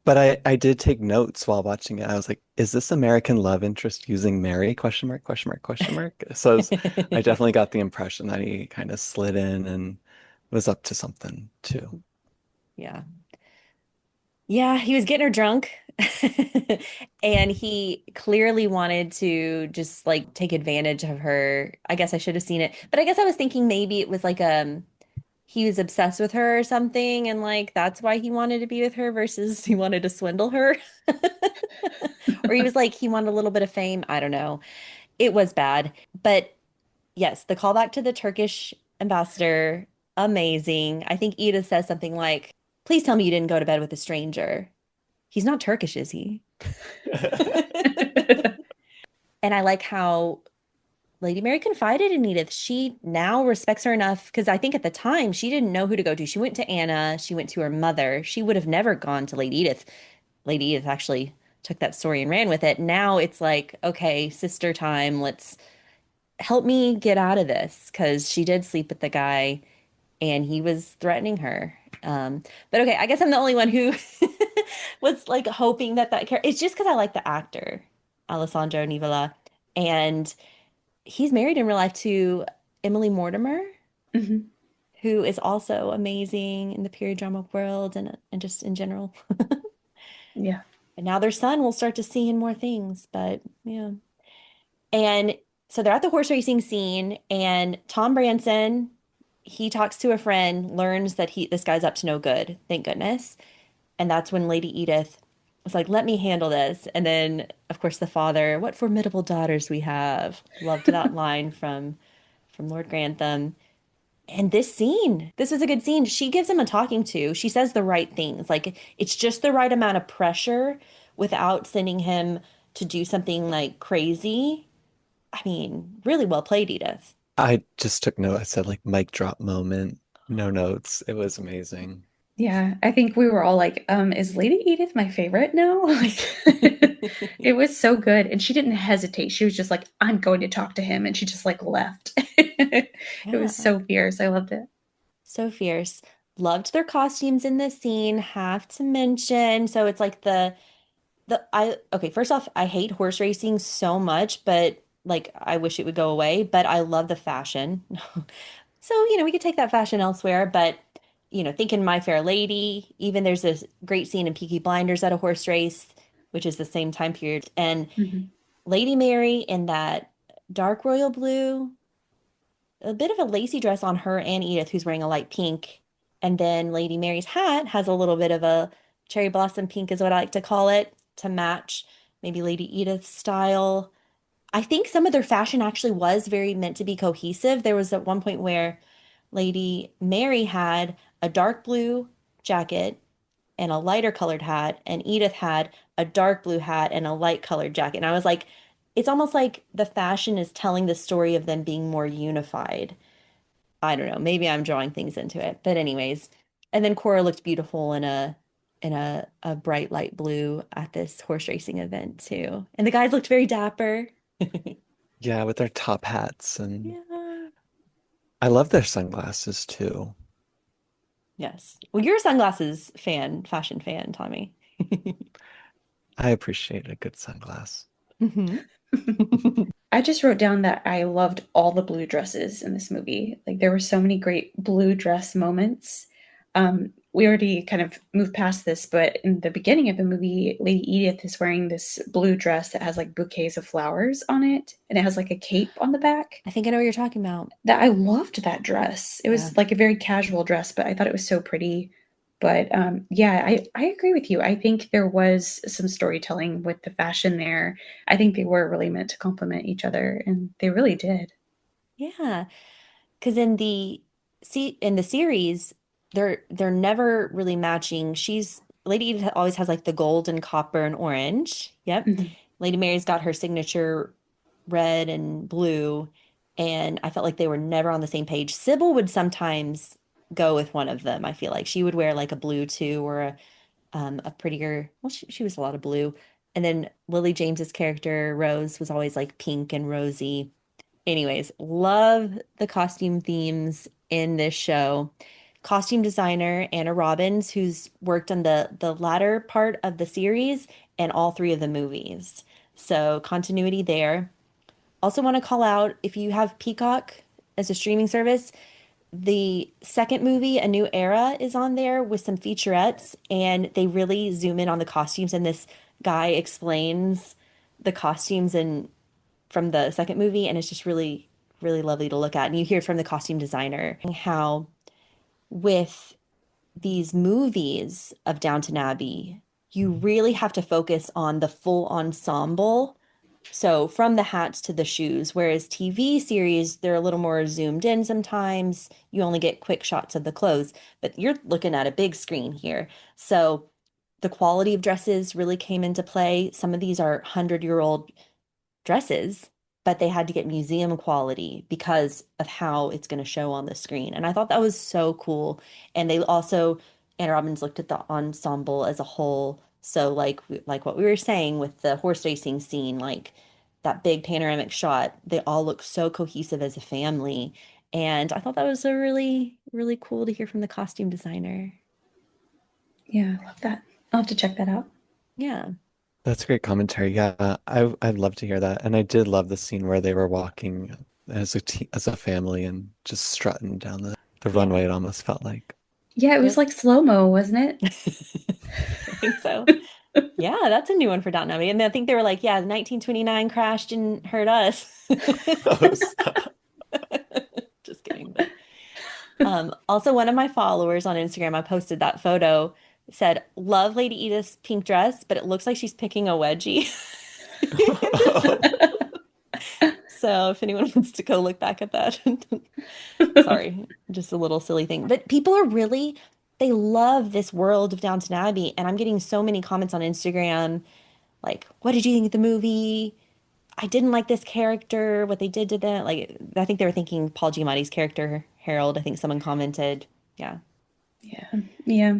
But I did take notes while watching it. I was like, is this American love interest using Mary? Question mark, question mark, question mark. So I definitely got the impression that he kind of slid in and was up to something too. Yeah. Yeah, he was getting her drunk. And he clearly wanted to just like take advantage of her. I guess I should have seen it. But I guess I was thinking maybe it was like he was obsessed with her or something and like that's why he wanted to be with her versus he wanted to swindle her. Or he was like he wanted a little bit of fame. I don't know. It was bad. But yes, the callback to the Turkish ambassador, amazing. I think Edith says something like, "Please tell me you didn't go to bed with a stranger." He's not Turkish, is he? And I like how Lady Mary confided in Edith. She now respects her enough because I think at the time she didn't know who to go to. She went to Anna, she went to her mother. She would have never gone to Lady Edith. Lady Edith actually took that story and ran with it. Now it's like, okay, sister time. Let's help me get out of this because she did sleep with the guy and he was threatening her. But okay, I guess I'm the only one who was like hoping that character. It's just because I like the actor, Alessandro Nivola, and he's married in real life to Emily Mortimer, Mhm. who is also amazing in the period drama world and just in general. Yeah. And now their son will start to see in more things, but yeah. And so they're at the horse racing scene, and Tom Branson, he talks to a friend, learns that this guy's up to no good, thank goodness. And that's when Lady Edith was like, let me handle this. And then, of course, the father, what formidable daughters we have. Loved that line from Lord Grantham. And this scene, this was a good scene. She gives him a talking to. She says the right things. Like it's just the right amount of pressure without sending him to do something like crazy. I mean, really well played, Edith. I just took note. I said like mic drop moment, no notes. It was amazing. Yeah, I think we were all like, is Lady Edith my favorite now? Like it was so good. And she didn't hesitate. She was just like, I'm going to talk to him. And she just like left. It was Yeah, so fierce. I loved it. so fierce. Loved their costumes in this scene. Have to mention. So it's like I okay, first off, I hate horse racing so much, but like I wish it would go away, but I love the fashion. So, we could take that fashion elsewhere, but thinking My Fair Lady, even there's this great scene in Peaky Blinders at a horse race, which is the same time period. And Mhm. Lady Mary in that dark royal blue, a bit of a lacy dress on her and Edith, who's wearing a light pink. And then Lady Mary's hat has a little bit of a cherry blossom pink, is what I like to call it, to match maybe Lady Edith's style. I think some of their fashion actually was very meant to be cohesive. There was at one point where Lady Mary had a dark blue jacket and a lighter colored hat, and Edith had a dark blue hat and a light colored jacket. And I was like, it's almost like the fashion is telling the story of them being more unified. I don't know. Maybe I'm drawing things into it. But anyways, and then Cora looked beautiful in a in a bright light blue at this horse racing event too. And the guys looked very dapper. Yeah, with their top hats, and Yeah. I love their sunglasses too. Yes. Well, you're a sunglasses fan, fashion fan, Tommy. I appreciate a good sunglass. hmm I just wrote down that I loved all the blue dresses in this movie. Like there were so many great blue dress moments. We already kind of moved past this, but in the beginning of the movie, Lady Edith is wearing this blue dress that has like bouquets of flowers on it, and it has like a cape on the back. I think I know what you're talking about. That I loved that dress. It Yeah. was like a very casual dress, but I thought it was so pretty. But yeah, I agree with you. I think there was some storytelling with the fashion there. I think they were really meant to complement each other, and they really did. Yeah. Because in the series, they're never really matching. Lady Edith always has like the gold and copper and orange. Yep. Mhm. Lady Mary's got her signature red and blue, and I felt like they were never on the same page. Sybil would sometimes go with one of them. I feel like she would wear like a blue too, or a prettier. Well, she was a lot of blue, and then Lily James's character Rose was always like pink and rosy. Anyways, love the costume themes in this show. Costume designer Anna Robbins, who's worked on the latter part of the series and all three of the movies. So continuity there. Also want to call out if you have Peacock as a streaming service, the second movie, A New Era, is on there with some featurettes, and they really zoom in on the costumes. And this guy explains the costumes and from the second movie, and it's just really, really lovely to look at. And you hear from the costume designer how with these movies of Downton Abbey, you really have to focus on the full ensemble. So from the hats to the shoes, whereas TV series, they're a little more zoomed in sometimes. You only get quick shots of the clothes, but you're looking at a big screen here. So the quality of dresses really came into play. Some of these are 100-year-old dresses, but they had to get museum quality because of how it's going to show on the screen. And I thought that was so cool. And they also, Anna Robbins looked at the ensemble as a whole. So like what we were saying with the horse racing scene, like that big panoramic shot, they all look so cohesive as a family. And I thought that was a really, really cool to hear from the costume designer. Yeah, I love that. I'll have to check that out. Yeah. That's great commentary. Yeah, I'd love to hear that. And I did love the scene where they were walking as as a family and just strutting down the Yeah. runway, it almost felt like. Yeah, it was Yep. like slow-mo, wasn't it? I think so. Yeah, that's a new one for Downton Abbey. And I think they were like, yeah, the 1929 crash didn't hurt us. Oh, stop. Just kidding. But also one of my followers on Instagram, I posted that photo, said, love Lady Edith's pink dress, but it looks like she's picking a wedgie. So if anyone wants to go look back at that, sorry, just a little silly thing. But people are really, they love this world of Downton Abbey. And I'm getting so many comments on Instagram like, what did you think of the movie? I didn't like this character, what they did to them. Like, I think they were thinking Paul Giamatti's character, Harold. I think someone commented. Yeah, Yeah. Yeah.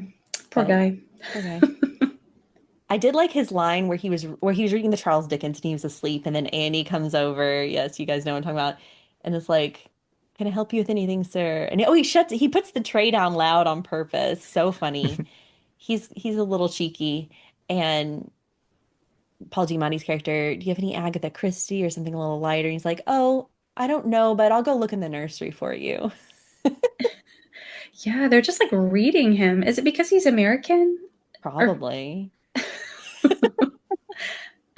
Poor but guy. okay. I did like his line where he was reading the Charles Dickens and he was asleep, and then Annie comes over. Yes, you guys know what I'm talking about. And it's like, can I help you with anything, sir? And he puts the tray down loud on purpose. So funny. He's a little cheeky. And Paul Giamatti's character, do you have any Agatha Christie or something a little lighter? And he's like, oh, I don't know, but I'll go look in the nursery for you. Yeah, they're just like reading him. Is it because he's American? Or Probably.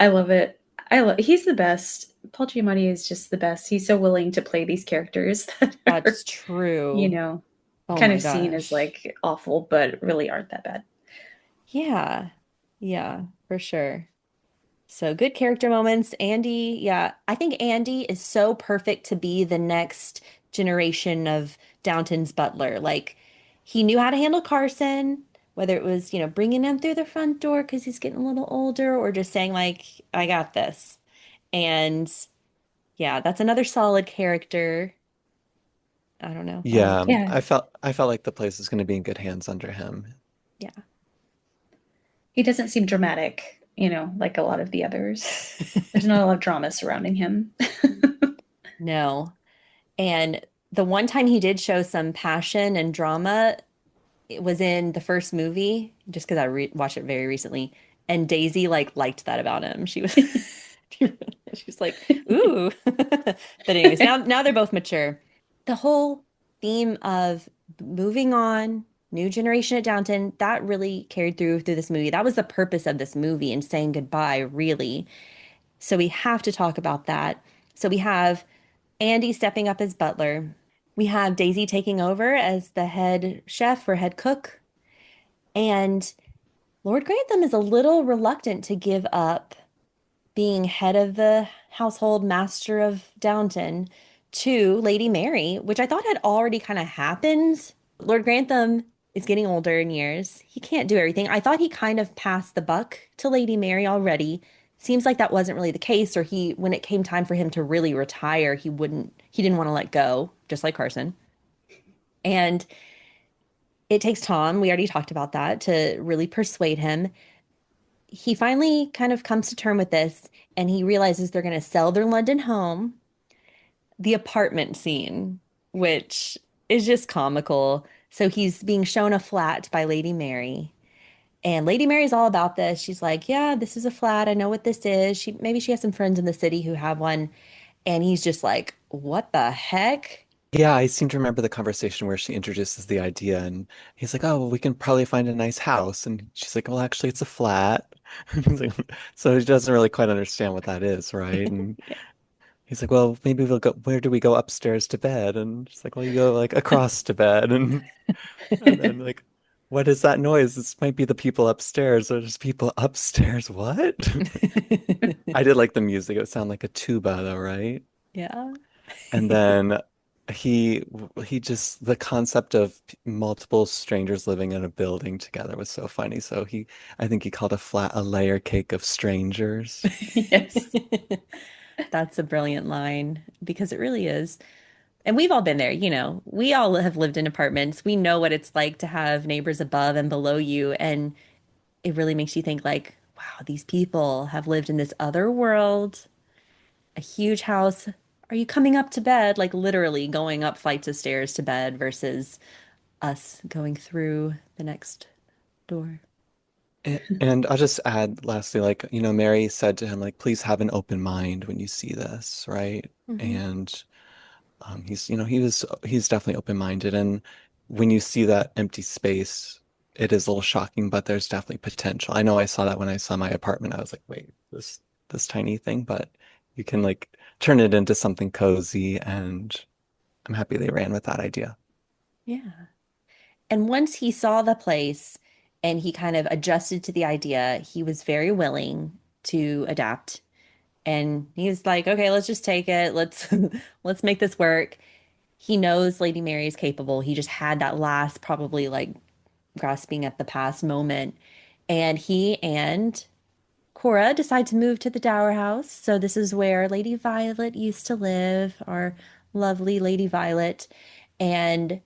I love it. I love he's the best. Paul Giamatti is just the best. He's so willing to play these characters that are, That's you true. know, Oh kind my of seen as gosh. like awful, but really aren't that bad. Yeah. Yeah, for sure. So good character moments. Andy, yeah, I think Andy is so perfect to be the next generation of Downton's butler. Like he knew how to handle Carson, whether it was, bringing him through the front door because he's getting a little older or just saying like, I got this. And yeah, that's another solid character. I don't know. I Yeah, like it. Yeah. I felt like the place is going to be in good hands under him. Yeah. He doesn't seem dramatic, like a lot of the others. There's not a lot of drama surrounding him. No. And the one time he did show some passion and drama, it was in the first movie, just because I re watched it very recently. And Daisy like liked that about him. She was she was like, ooh. But anyways, now they're both mature. The whole theme of moving on, new generation at Downton, that really carried through this movie. That was the purpose of this movie and saying goodbye, really. So we have to talk about that. So we have Andy stepping up as butler. We have Daisy taking over as the head chef or head cook. And Lord Grantham is a little reluctant to give up being head of the household master of Downton to Lady Mary, which I thought had already kind of happened. Lord Grantham is getting older in years. He can't do everything. I thought he kind of passed the buck to Lady Mary already. Seems like that wasn't really the case, or when it came time for him to really retire, he didn't want to let go, just like Carson. And it takes Tom, we already talked about that, to really persuade him. He finally kind of comes to term with this and he realizes they're going to sell their London home. The apartment scene, which is just comical. So he's being shown a flat by Lady Mary. And Lady Mary's all about this. She's like, "Yeah, this is a flat. I know what this is." Maybe she has some friends in the city who have one. And he's just like, "What the heck?" Yeah, I seem to remember the conversation where she introduces the idea and he's like, "Oh, well, we can probably find a nice house." And she's like, "Well, actually, it's a flat." He's like, so he doesn't really quite understand what that is, right? And Yeah. he's like, "Well, maybe we'll go, where do we go upstairs to bed?" And she's like, "Well, you go like across to bed." And then like, "What is that noise? This might be the people upstairs." Or there's people upstairs. What? I did like the music. It would sound like a tuba though, right? Yeah. And then he he just the concept of multiple strangers living in a building together was so funny. So I think he called a flat a layer cake of strangers. Yes. That's a brilliant line because it really is. And we've all been there, we all have lived in apartments. We know what it's like to have neighbors above and below you. And it really makes you think like, wow, these people have lived in this other world, a huge house. Are you coming up to bed? Like literally going up flights of stairs to bed versus us going through the next door. And I'll just add lastly, like, Mary said to him, like, please have an open mind when you see this, right? Hmm. And he's definitely open-minded. And when you see that empty space, it is a little shocking, but there's definitely potential. I know I saw that when I saw my apartment. I was like, wait, this tiny thing, but you can like turn it into something cozy, and I'm happy they ran with that idea. Yeah. And once he saw the place and he kind of adjusted to the idea, he was very willing to adapt. And he's like, okay, let's just take it. Let's let's make this work. He knows Lady Mary is capable. He just had that last, probably like grasping at the past moment. And he and Cora decide to move to the Dower House. So this is where Lady Violet used to live, our lovely Lady Violet. And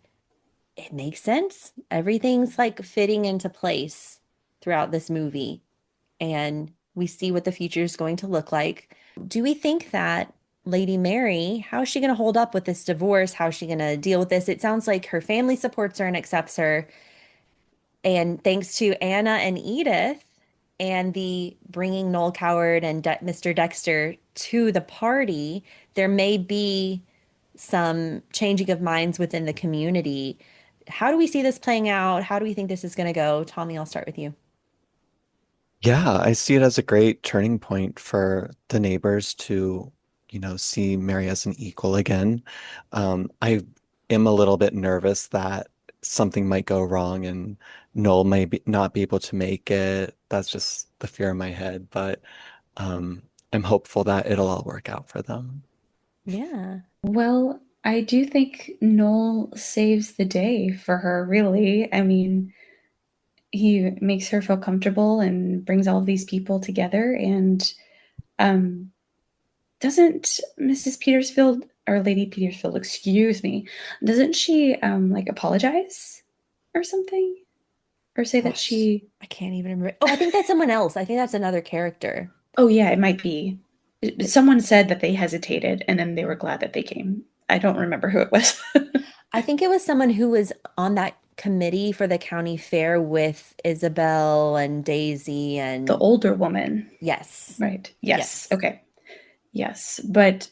it makes sense. Everything's like fitting into place throughout this movie. And we see what the future is going to look like. Do we think that Lady Mary, how is she going to hold up with this divorce? How is she going to deal with this? It sounds like her family supports her and accepts her. And thanks to Anna and Edith and the bringing Noel Coward and Mr. Dexter to the party, there may be some changing of minds within the community. How do we see this playing out? How do we think this is going to go? Tommy, I'll start with you. Yeah, I see it as a great turning point for the neighbors to, see Mary as an equal again. I am a little bit nervous that something might go wrong and Noel may not be able to make it. That's just the fear in my head, but um, I'm hopeful that it'll all work out for them. Yeah. Well, I do think Noel saves the day for her, really. I mean, he makes her feel comfortable and brings all of these people together. And um, doesn't Mrs. Petersfield or Lady Petersfield, excuse me, doesn't she like apologize or something? or say that Gosh, she, I can't even remember. Oh, I think that's someone else. I think that's another character. oh yeah, it might be. Someone said that they hesitated and then they were glad that they came. I don't remember who it was. I think it was someone who was on that committee for the county fair with Isabel and Daisy The and older woman, yes. right? Yes. Yes. Okay. Yes. But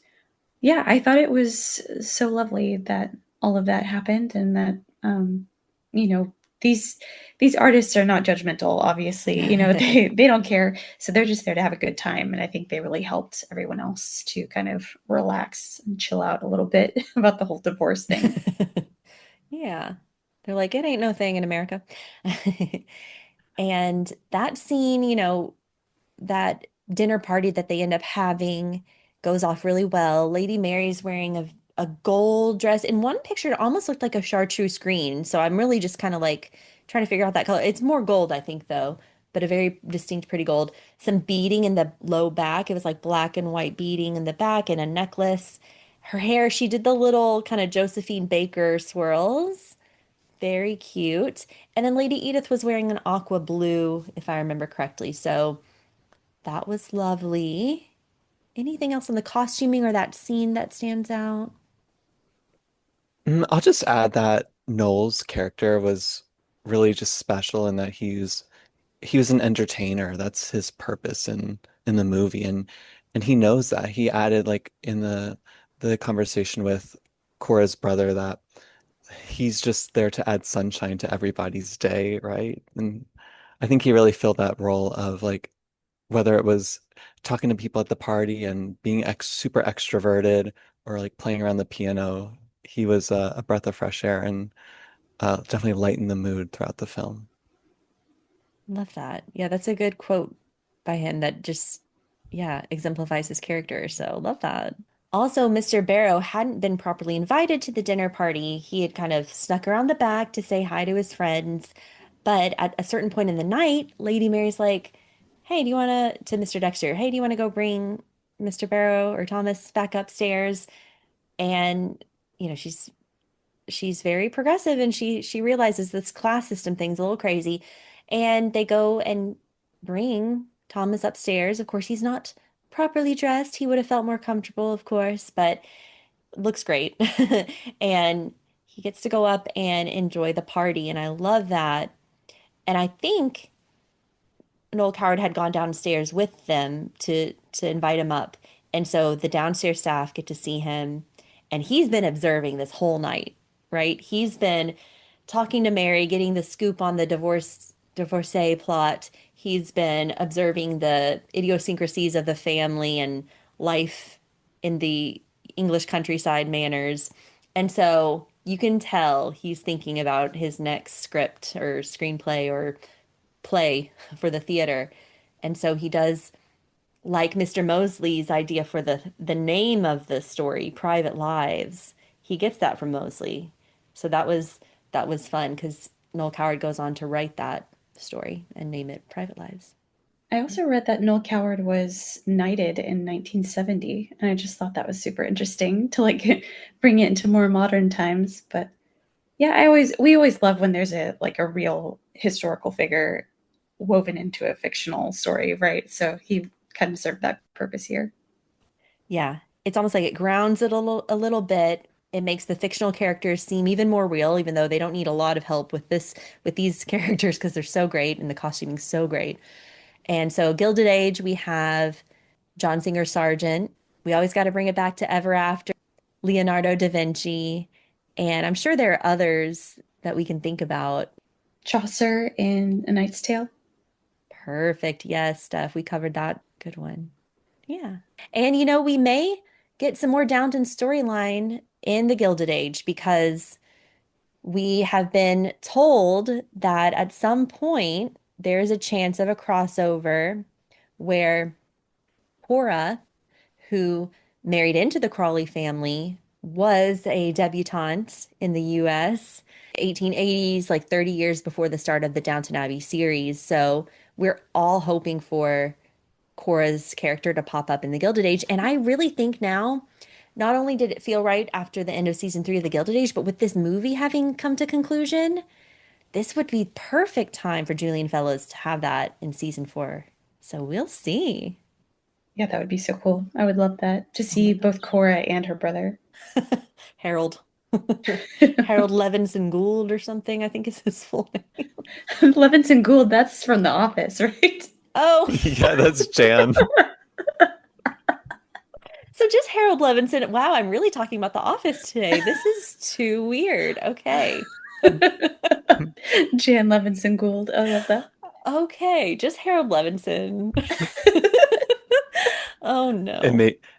yeah, I thought it was so lovely that all of that happened and that you know, these these artists are not judgmental, obviously. They don't care. So they're just there to have a good time. And I think they really helped everyone else to kind of relax and chill out a little bit about the whole divorce thing. Yeah. They're like, it ain't no thing in America. And that scene, that dinner party that they end up having goes off really well. Lady Mary's wearing a gold dress. In one picture, it almost looked like a chartreuse green. So I'm really just kind of like trying to figure out that color. It's more gold, I think, though, but a very distinct, pretty gold. Some beading in the low back. It was like black and white beading in the back and a necklace. Her hair, she did the little kind of Josephine Baker swirls. Very cute. And then Lady Edith was wearing an aqua blue, if I remember correctly. So that was lovely. Anything else on the costuming or that scene that stands out? I'll just add that Noel's character was really just special in that he was an entertainer. That's his purpose in the movie, and he knows that. He added like in the conversation with Cora's brother that he's just there to add sunshine to everybody's day, right? And I think he really filled that role of like whether it was talking to people at the party and being super extroverted or like playing around the piano, he was a breath of fresh air and definitely lightened the mood throughout the film. Love that. Yeah, that's a good quote by him that just, yeah, exemplifies his character. So love that. Also, Mr. Barrow hadn't been properly invited to the dinner party. He had kind of snuck around the back to say hi to his friends. But at a certain point in the night, Lady Mary's like, hey, do you want to Mr. Dexter, hey, do you want to go bring Mr. Barrow or Thomas back upstairs? And, she's very progressive and she realizes this class system thing's a little crazy. And they go and bring Thomas upstairs. Of course, he's not properly dressed. He would have felt more comfortable, of course, but looks great. And he gets to go up and enjoy the party. And I love that. And I think Noel Coward had gone downstairs with them to invite him up. And so the downstairs staff get to see him, and he's been observing this whole night, right? He's been talking to Mary, getting the scoop on the divorcee plot. He's been observing the idiosyncrasies of the family and life in the English countryside manners. And so you can tell he's thinking about his next script or screenplay or play for the theater. And so he does like Mr. Mosley's idea for the name of the story, Private Lives. He gets that from Mosley. So that was fun because Noel Coward goes on to write that story and name it Private Lives. I also read that Noel Coward was knighted in 1970, and I just thought that was super interesting to like bring it into more modern times. But yeah, we always love when there's a real historical figure woven into a fictional story, right? So he kind of served that purpose here. Yeah, it's almost like it grounds it a little bit. It makes the fictional characters seem even more real, even though they don't need a lot of help with these characters because they're so great and the costuming's so great. And so Gilded Age, we have John Singer Sargent. We always got to bring it back to Ever After, Leonardo da Vinci, and I'm sure there are others that we can think about. Chaucer in A Knight's Tale. Perfect. Yes, Steph, we covered that. Good one. Yeah. And we may get some more Downton storyline in the Gilded Age because we have been told that at some point there is a chance of a crossover where Cora, who married into the Crawley family, was a debutante in the US, 1880s, like 30 years before the start of the Downton Abbey series. So we're all hoping for Cora's character to pop up in the Gilded Age. And I really think now, not only did it feel right after the end of season 3 of the Gilded Age, but with this movie having come to conclusion, this would be perfect time for Julian Fellows to have that in season 4. So we'll see. Yeah, that would be so cool. I would love that to Oh my see both gosh. Cora and her brother. Harold. Harold Levinson Gould or something, I think is his full name. Levinson Gould, that's from The Office, right? Oh, Yeah, that's Jan. so just Harold Levinson. Wow, I'm really talking about The Office today. This is too weird. Okay. Jan Levinson Gould. I love that. Okay, just Harold Levinson. Oh It no.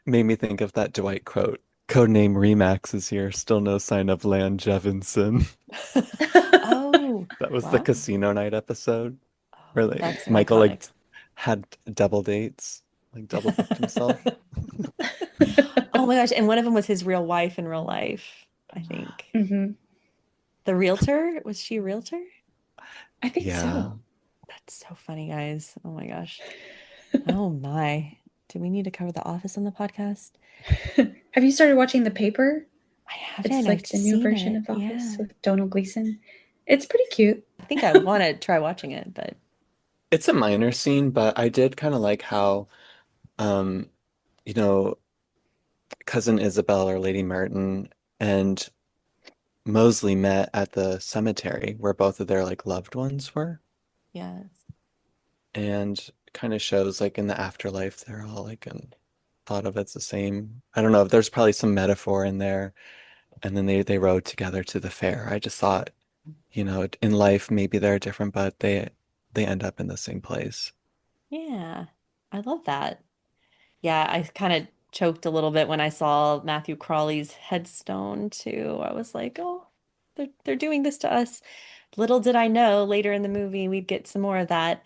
made me think of that Dwight quote. Codename Remax is here, still no sign of Lan Jevinson. Oh, That was the well, casino night episode oh, where like that's Michael like iconic. had double dates, like double booked himself. Oh my gosh, and one of them was his real wife in real life, I think. Hmm. The realtor? Was she a realtor? I think Yeah. so. That's so funny, guys. Oh my gosh. Oh my. Do we need to cover The Office on the podcast? Have you started watching The Paper? I haven't. It's I've like the just new seen version it. of Office Yeah. with Donald Gleason. It's pretty cute. I think I want to try watching it, but It's a minor scene, but I did kind of like how um, you know, cousin Isabel or Lady Merton and Mosley met at the cemetery where both of their like loved ones were. yes. And kind of shows like in the afterlife they're all like and thought of as the same. I don't know, there's probably some metaphor in there. And then they rode together to the fair. I just thought, in life maybe they're different, but they end up in the same place. Yeah. I love that. Yeah, I kind of choked a little bit when I saw Matthew Crawley's headstone too. I was like, oh, they're doing this to us. Little did I know later in the movie we'd get some more of that.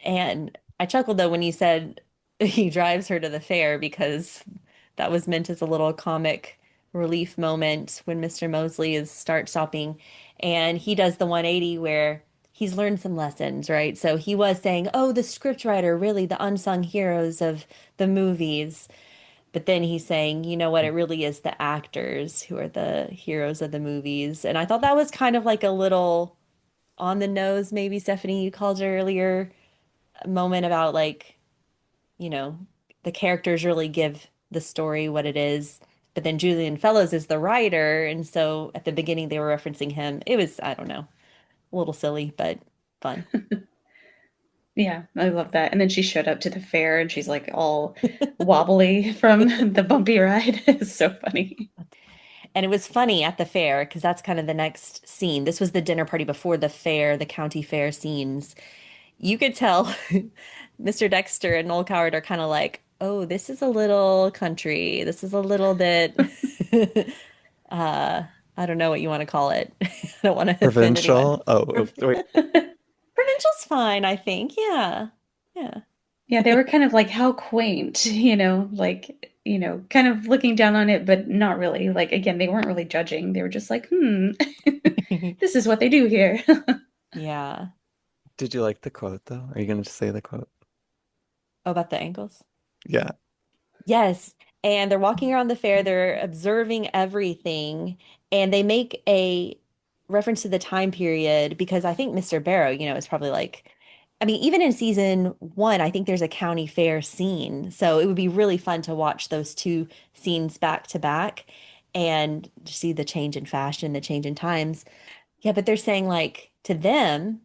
And I chuckled though when you said he drives her to the fair because that was meant as a little comic relief moment when Mr. Mosley is start stopping and he does the 180 where he's learned some lessons, right? So he was saying, "Oh, the scriptwriter, really the unsung heroes of the movies." But then he's saying, you know what, it really is the actors who are the heroes of the movies. And I thought that was kind of like a little on the nose, maybe, Stephanie, you called it earlier, a moment about like, you know, the characters really give the story what it is. But then Julian Fellows is the writer. And so at the beginning, they were referencing him. It was, I don't know, a little silly, but fun. Yeah, I love that. And then she showed up to the fair and she's like all wobbly from the bumpy ride. It's so funny. And it was funny at the fair because that's kind of the next scene. This was the dinner party before the fair, the county fair scenes. You could tell Mr. Dexter and Noel Coward are kind of like, oh, this is a little country. This is a little bit, uh, I don't know what you want to call it. I don't want to offend anyone. Provincial? Oh, wait. Provincial's fine, I think. Yeah. Yeah. Yeah, they were kind of like, how quaint, like, kind of looking down on it, but not really. Like, again, they weren't really judging. They were just like, this is what they do here. Yeah. Did you like the quote though? Are you going to say the quote? Oh, about the ankles? Yeah. Yes. And they're walking around the fair, they're observing everything, and they make a reference to the time period because I think Mr. Barrow, is probably like, I mean, even in season 1, I think there's a county fair scene. So it would be really fun to watch those two scenes back to back and see the change in fashion, the change in times. Yeah, but they're saying like to them,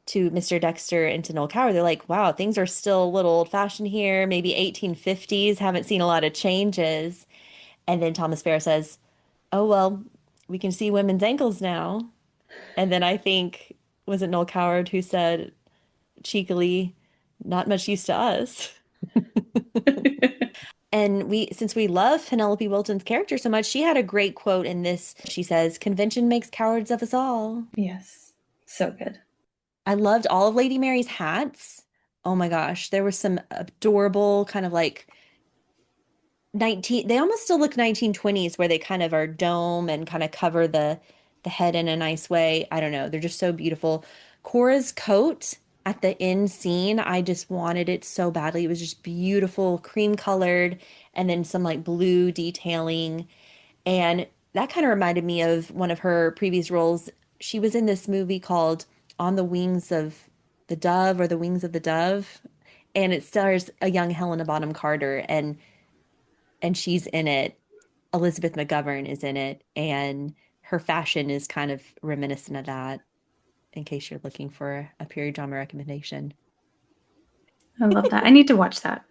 to Mr. Dexter and to Noel Coward, they're like, wow, things are still a little old-fashioned here, maybe 1850s, haven't seen a lot of changes. And then Thomas Fair says, oh, well, we can see women's ankles now. And then I think, was it Noel Coward who said cheekily, not much use to us? And since we love Penelope Wilton's character so much, she had a great quote in this. She says, convention makes cowards of us all. Yes, so good. I loved all of Lady Mary's hats. Oh my gosh, there was some adorable kind of like 19, they almost still look 1920s where they kind of are dome and kind of cover the head in a nice way. I don't know. They're just so beautiful. Cora's coat at the end scene, I just wanted it so badly. It was just beautiful, cream colored, and then some like blue detailing. And that kind of reminded me of one of her previous roles. she was in this movie called On the Wings of the Dove or The Wings of the Dove, and it stars a young Helena Bonham Carter, and she's in it. Elizabeth McGovern is in it, and her fashion is kind of reminiscent of that, in case you're looking for a period drama recommendation. I love that. I need to watch that.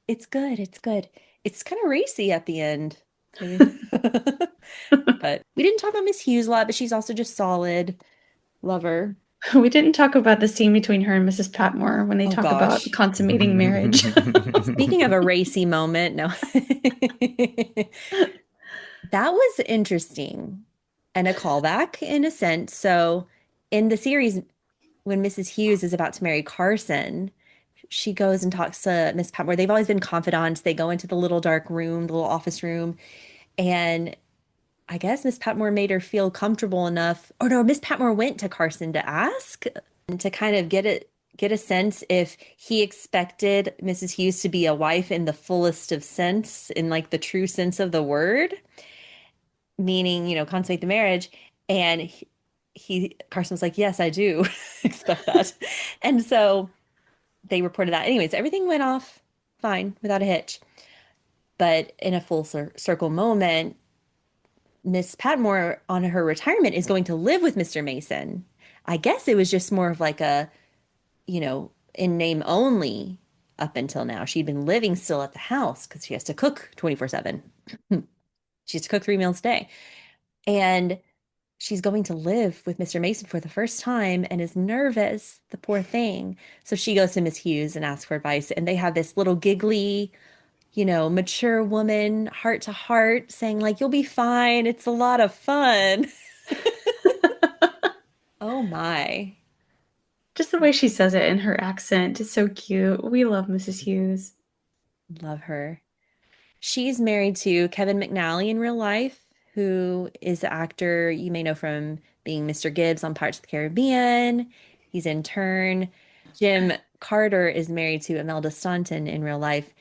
It's good. It's good. It's kind of racy at the end. They- But we didn't talk about Miss Hughes a lot, but she's also just solid. Love her. We didn't talk about the scene between her and Mrs. Patmore when they Oh talk about gosh. consummating marriage. Speaking of a racy moment, no. That was interesting and a callback in a sense. So in the series, when Mrs. Hughes is about to marry Carson, she goes and talks to Miss Patmore. They've always been confidants. They go into the little dark room, the little office room, and I guess Miss Patmore made her feel comfortable enough. Or no, Miss Patmore went to Carson to ask and to kind of get a sense if he expected Mrs. Hughes to be a wife in the fullest of sense, in like the true sense of the word, meaning, consummate the marriage. And Carson was like, yes, I do expect that. And so they reported that. Anyways, everything went off fine without a hitch. But in a full circle moment, Miss Patmore on her retirement is going to live with Mr. Mason. I guess it was just more of like a, in name only up until now. She'd been living still at the house because she has to cook 24/7. She has to cook 3 meals a day. And she's going to live with Mr. Mason for the first time and is nervous, the poor thing. So she goes to Miss Hughes and asks for advice. And they have this little giggly, mature woman, heart to heart, saying, like, you'll be fine. It's a lot of fun. Oh my. Just the way she says it in her accent is so cute. We love Mrs. Hughes. Love her. She's married to Kevin McNally in real life, who is the actor you may know from being Mr. Gibbs on Pirates of the Caribbean. He's in Turn. Jim Carter is married to Imelda Staunton in real life,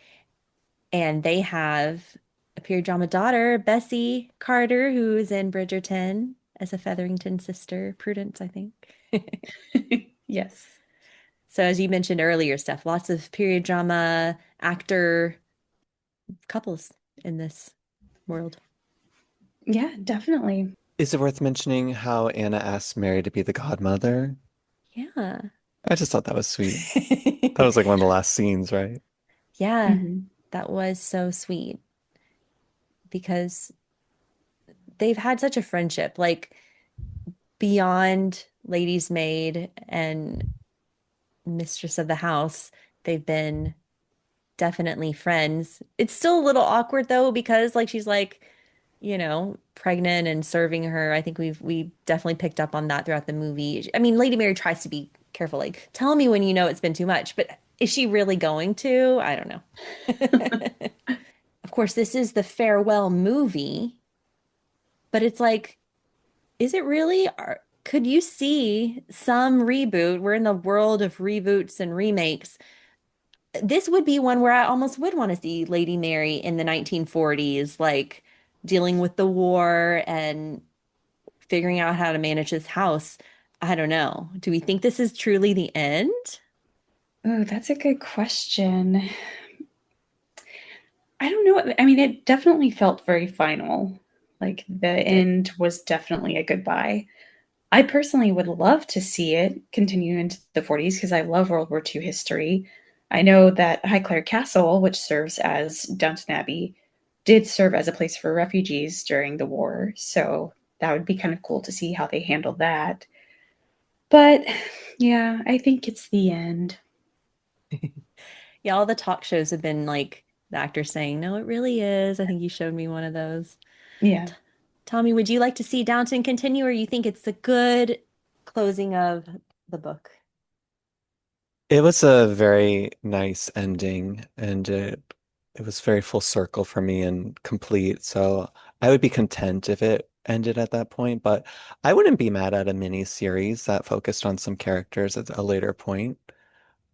and they have a period drama daughter, Bessie Carter, who is in Bridgerton as a Featherington sister, Prudence, I think. Yes. So, as you mentioned earlier, Steph, lots of period drama actor couples in this world. Yeah, definitely. Is it worth mentioning how Anna asked Mary to be the godmother? Yeah. I just thought that was sweet. That was like one of the last scenes, right? Yeah, Mhm. that was so sweet because they've had such a friendship, like beyond lady's maid and mistress of the house. They've been definitely friends. It's still a little awkward though because like she's like, pregnant and serving her. I think we definitely picked up on that throughout the movie. I mean, Lady Mary tries to be careful, like, tell me when you know it's been too much, but is she really going to? I don't know. Of course, this is the farewell movie, but it's like, is it really? Could you see some reboot? We're in the world of reboots and remakes. This would be one where I almost would want to see Lady Mary in the 1940s, like dealing with the war and figuring out how to manage his house. I don't know. Do we think this is truly the end? Oh, that's a good question. I don't know. I mean, it definitely felt very final. Like the It did. end was definitely a goodbye. I personally would love to see it continue into the 40s because I love World War II history. I know that Highclere Castle, which serves as Downton Abbey, did serve as a place for refugees during the war. So that would be kind of cool to see how they handle that. But yeah, I think it's the end. Yeah, all the talk shows have been like the actor saying, no, it really is. I think you showed me one of those. Yeah. T Tommy, would you like to see Downton continue, or you think it's the good closing of the book? It was a very nice ending, and it was very full circle for me and complete. So I would be content if it ended at that point, but I wouldn't be mad at a mini series that focused on some characters at a later point.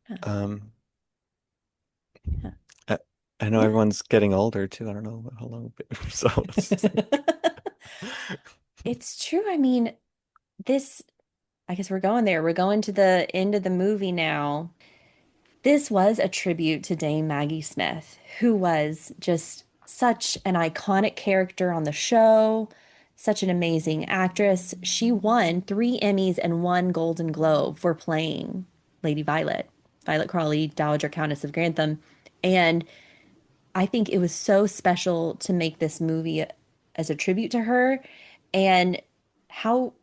Yeah, Um, yeah. I, I know Yeah. everyone's getting older too. I don't know how long, so it's just like It's true. I mean, this, I guess we're going there. We're going to the end of the movie now. This was a tribute to Dame Maggie Smith, who was just such an iconic character on the show, such an amazing actress. She won 3 Emmys and 1 Golden Globe for playing Lady Violet, Violet Crawley, Dowager Countess of Grantham. And I think it was so special to make this movie as a tribute to her, and how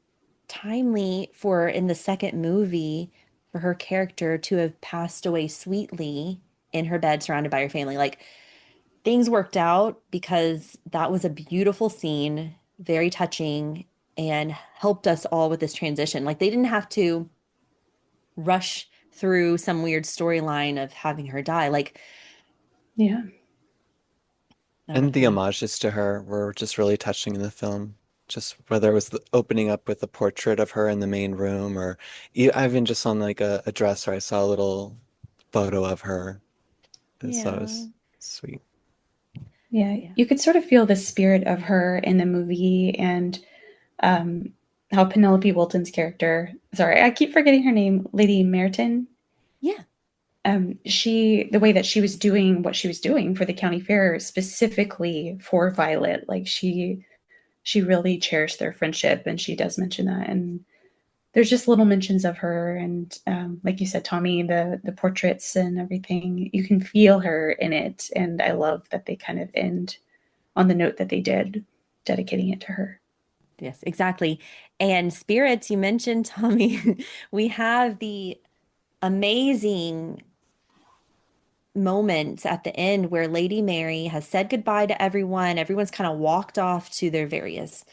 timely for in the second movie for her character to have passed away sweetly in her bed surrounded by her family. Like things worked out because that was a beautiful scene, very touching, and helped us all with this transition. Like they didn't have to rush through some weird storyline of having her die. Like, Yeah. oh, And the yeah. homages to her were just really touching in the film. Just whether it was the opening up with a portrait of her in the main room, or even just on like a dresser, I saw a little photo of her. So it Yeah. was sweet. Yeah. Yeah. You could sort of feel the spirit of her in the movie and um, how Penelope Wilton's character, sorry, I keep forgetting her name, Lady Merton. Yeah. The way that she was doing what she was doing for the county fair specifically for Violet, like she really cherished their friendship, and she does mention that. And there's just little mentions of her, and like you said, Tommy, the portraits and everything, you can feel her in it, and I love that they kind of end on the note that they did, dedicating it to her. Yes, exactly. And spirits, you mentioned, Tommy, we have the amazing moment at the end where Lady Mary has said goodbye to everyone. Everyone's kind of walked off to their various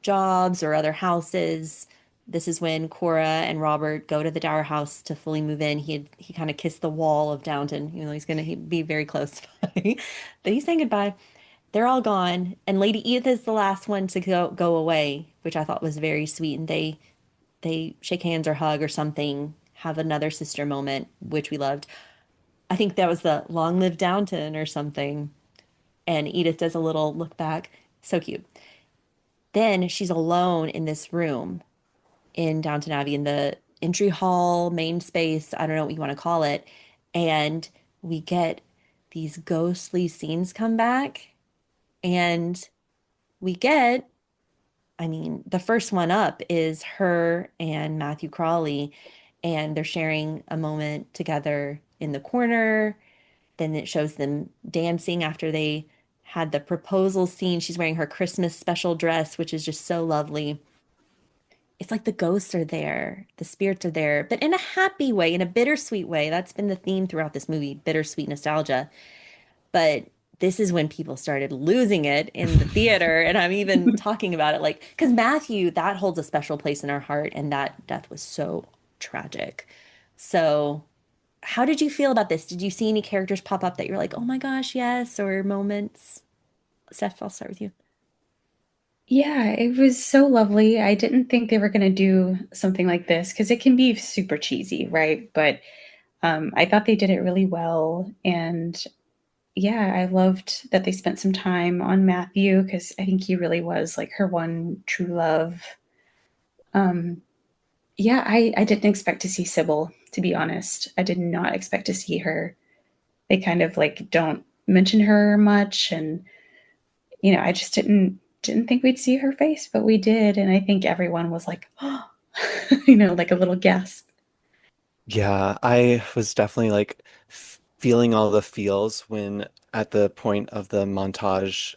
jobs or other houses. This is when Cora and Robert go to the Dower House to fully move in. He kind of kissed the wall of Downton, even though he's going to be very close by. But he's saying goodbye. They're all gone, and Lady Edith is the last one to go away, which I thought was very sweet. And they shake hands or hug or something, have another sister moment, which we loved. I think that was the Long Live Downton or something. And Edith does a little look back. So cute. Then she's alone in this room in Downton Abbey in the entry hall, main space, I don't know what you want to call it. And we get these ghostly scenes come back, and we get, I mean, the first one up is her and Matthew Crawley, and they're sharing a moment together in the corner. Then it shows them dancing after they had the proposal scene. She's wearing her Christmas special dress, which is just so lovely. It's like the ghosts are there, the spirits are there, but in a happy way, in a bittersweet way. That's been the theme throughout this movie, bittersweet nostalgia. But this is when people started losing it in the theater. And I'm even talking about it like, because Matthew, that holds a special place in our heart. And that death was so tragic. So, how did you feel about this? Did you see any characters pop up that you're like, oh my gosh, yes, or moments? Steph, I'll start with you. Yeah, it was so lovely. I didn't think they were going to do something like this because it can be super cheesy, right? But I thought they did it really well. And yeah, I loved that they spent some time on Matthew because I think he really was like her one true love. Um, yeah, I didn't expect to see Sybil, to be honest. I did not expect to see her. They kind of like don't mention her much, and I just didn't think we'd see her face, but we did, and I think everyone was like, oh, like a little gasp. Yeah, I was definitely like feeling all the feels when at the point of the montage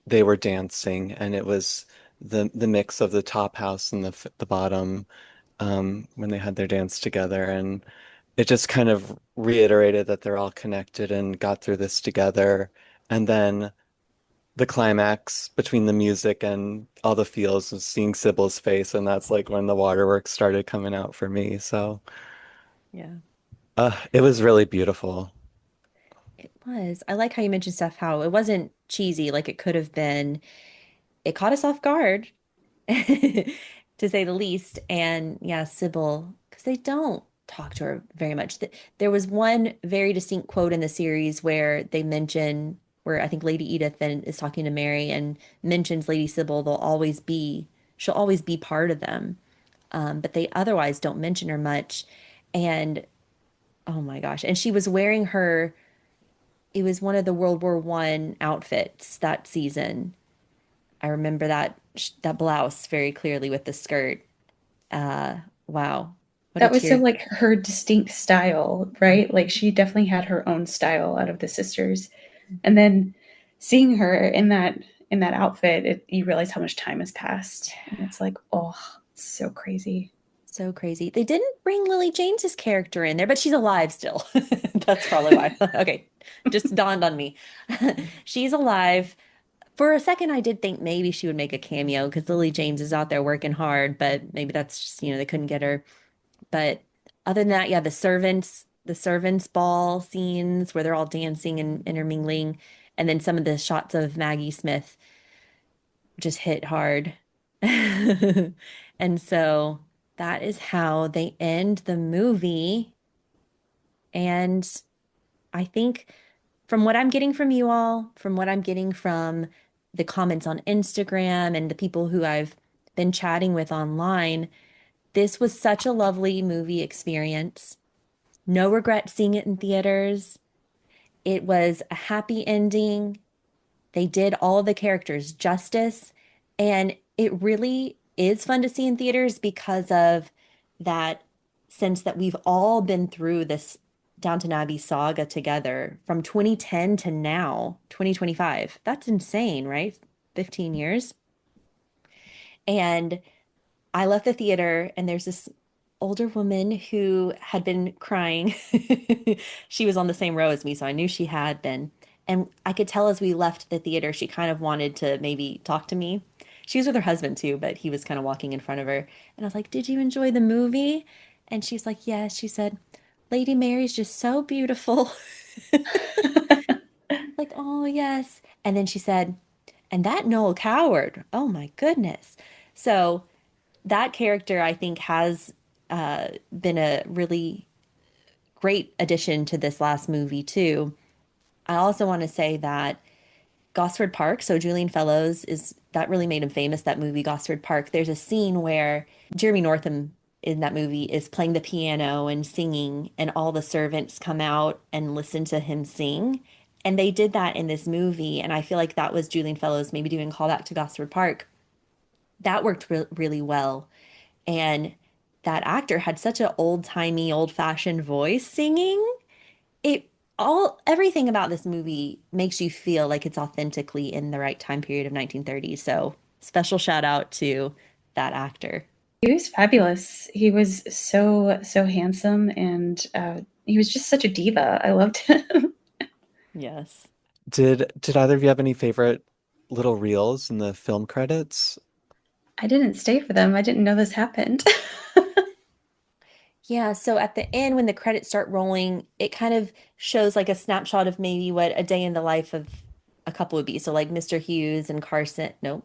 they were dancing, and it was the mix of the top house and the bottom when they had their dance together, and it just kind of reiterated that they're all connected and got through this together. And then the climax between the music and all the feels of seeing Sybil's face, and that's like when the waterworks started coming out for me. So Yeah. it was really beautiful. It was. I like how you mentioned stuff, how it wasn't cheesy like it could have been. It caught us off guard, to say the least. And yeah, Sybil, because they don't talk to her very much. There was one very distinct quote in the series where they mention, where I think Lady Edith then is talking to Mary and mentions Lady Sybil, she'll always be part of them. but they otherwise don't mention her much. And oh my gosh, and she was wearing her, it was one of the World War I outfits that season. I remember that blouse very clearly with the skirt. Uh, wow, what a That was so tear. like her distinct style, right? Like she definitely had her own style out of the sisters. And then seeing her in that outfit, you realize how much time has passed, and it's like, oh, it's so crazy. So crazy. They didn't bring Lily James's character in there, but she's alive still. That's probably why. Okay, just dawned on me. She's alive. For a second, I did think maybe she would make a cameo because Lily James is out there working hard, but maybe that's just, they couldn't get her. But other than that, yeah, the servants ball scenes where they're all dancing and intermingling, and then some of the shots of Maggie Smith just hit hard. And so that is how they end the movie. And I think from what I'm getting from you all, from what I'm getting from the comments on Instagram and the people who I've been chatting with online, this was such a lovely movie experience. No regret seeing it in theaters. It was a happy ending. They did all of the characters justice, and it really is fun to see in theaters because of that sense that we've all been through this Downton Abbey saga together from 2010 to now, 2025. That's insane, right? 15 years. And I left the theater, and there's this older woman who had been crying. She was on the same row as me, so I knew she had been. And I could tell as we left the theater, she kind of wanted to maybe talk to me. She was with her husband too, but he was kind of walking in front of her. And I was like, "Did you enjoy the movie?" And she was like, "Yes." She said, "Lady Mary's just so beautiful." Like, "Oh, yes." And then she said, "And that Noel Coward, oh my goodness." So that character, I think, has been a really great addition to this last movie, too. I also want to say that Gosford Park, so Julian Fellows is that really made him famous, that movie, Gosford Park. There's a scene where Jeremy Northam in that movie is playing the piano and singing, and all the servants come out and listen to him sing. And they did that in this movie. And I feel like that was Julian Fellows maybe doing a callback to Gosford Park. That worked really well. And that actor had such an old-timey, old-fashioned voice singing. It everything about this movie makes you feel like it's authentically in the right time period of 1930. So special shout out to that actor. He was fabulous. He was so handsome, and he was just such a diva. I loved him. Yes. Did either of you have any favorite little reels in the film credits? I didn't stay for them. I didn't know this happened. Yeah, so at the end when the credits start rolling, it kind of shows like a snapshot of maybe what a day in the life of a couple would be. So like Mr. Hughes and Carson, no,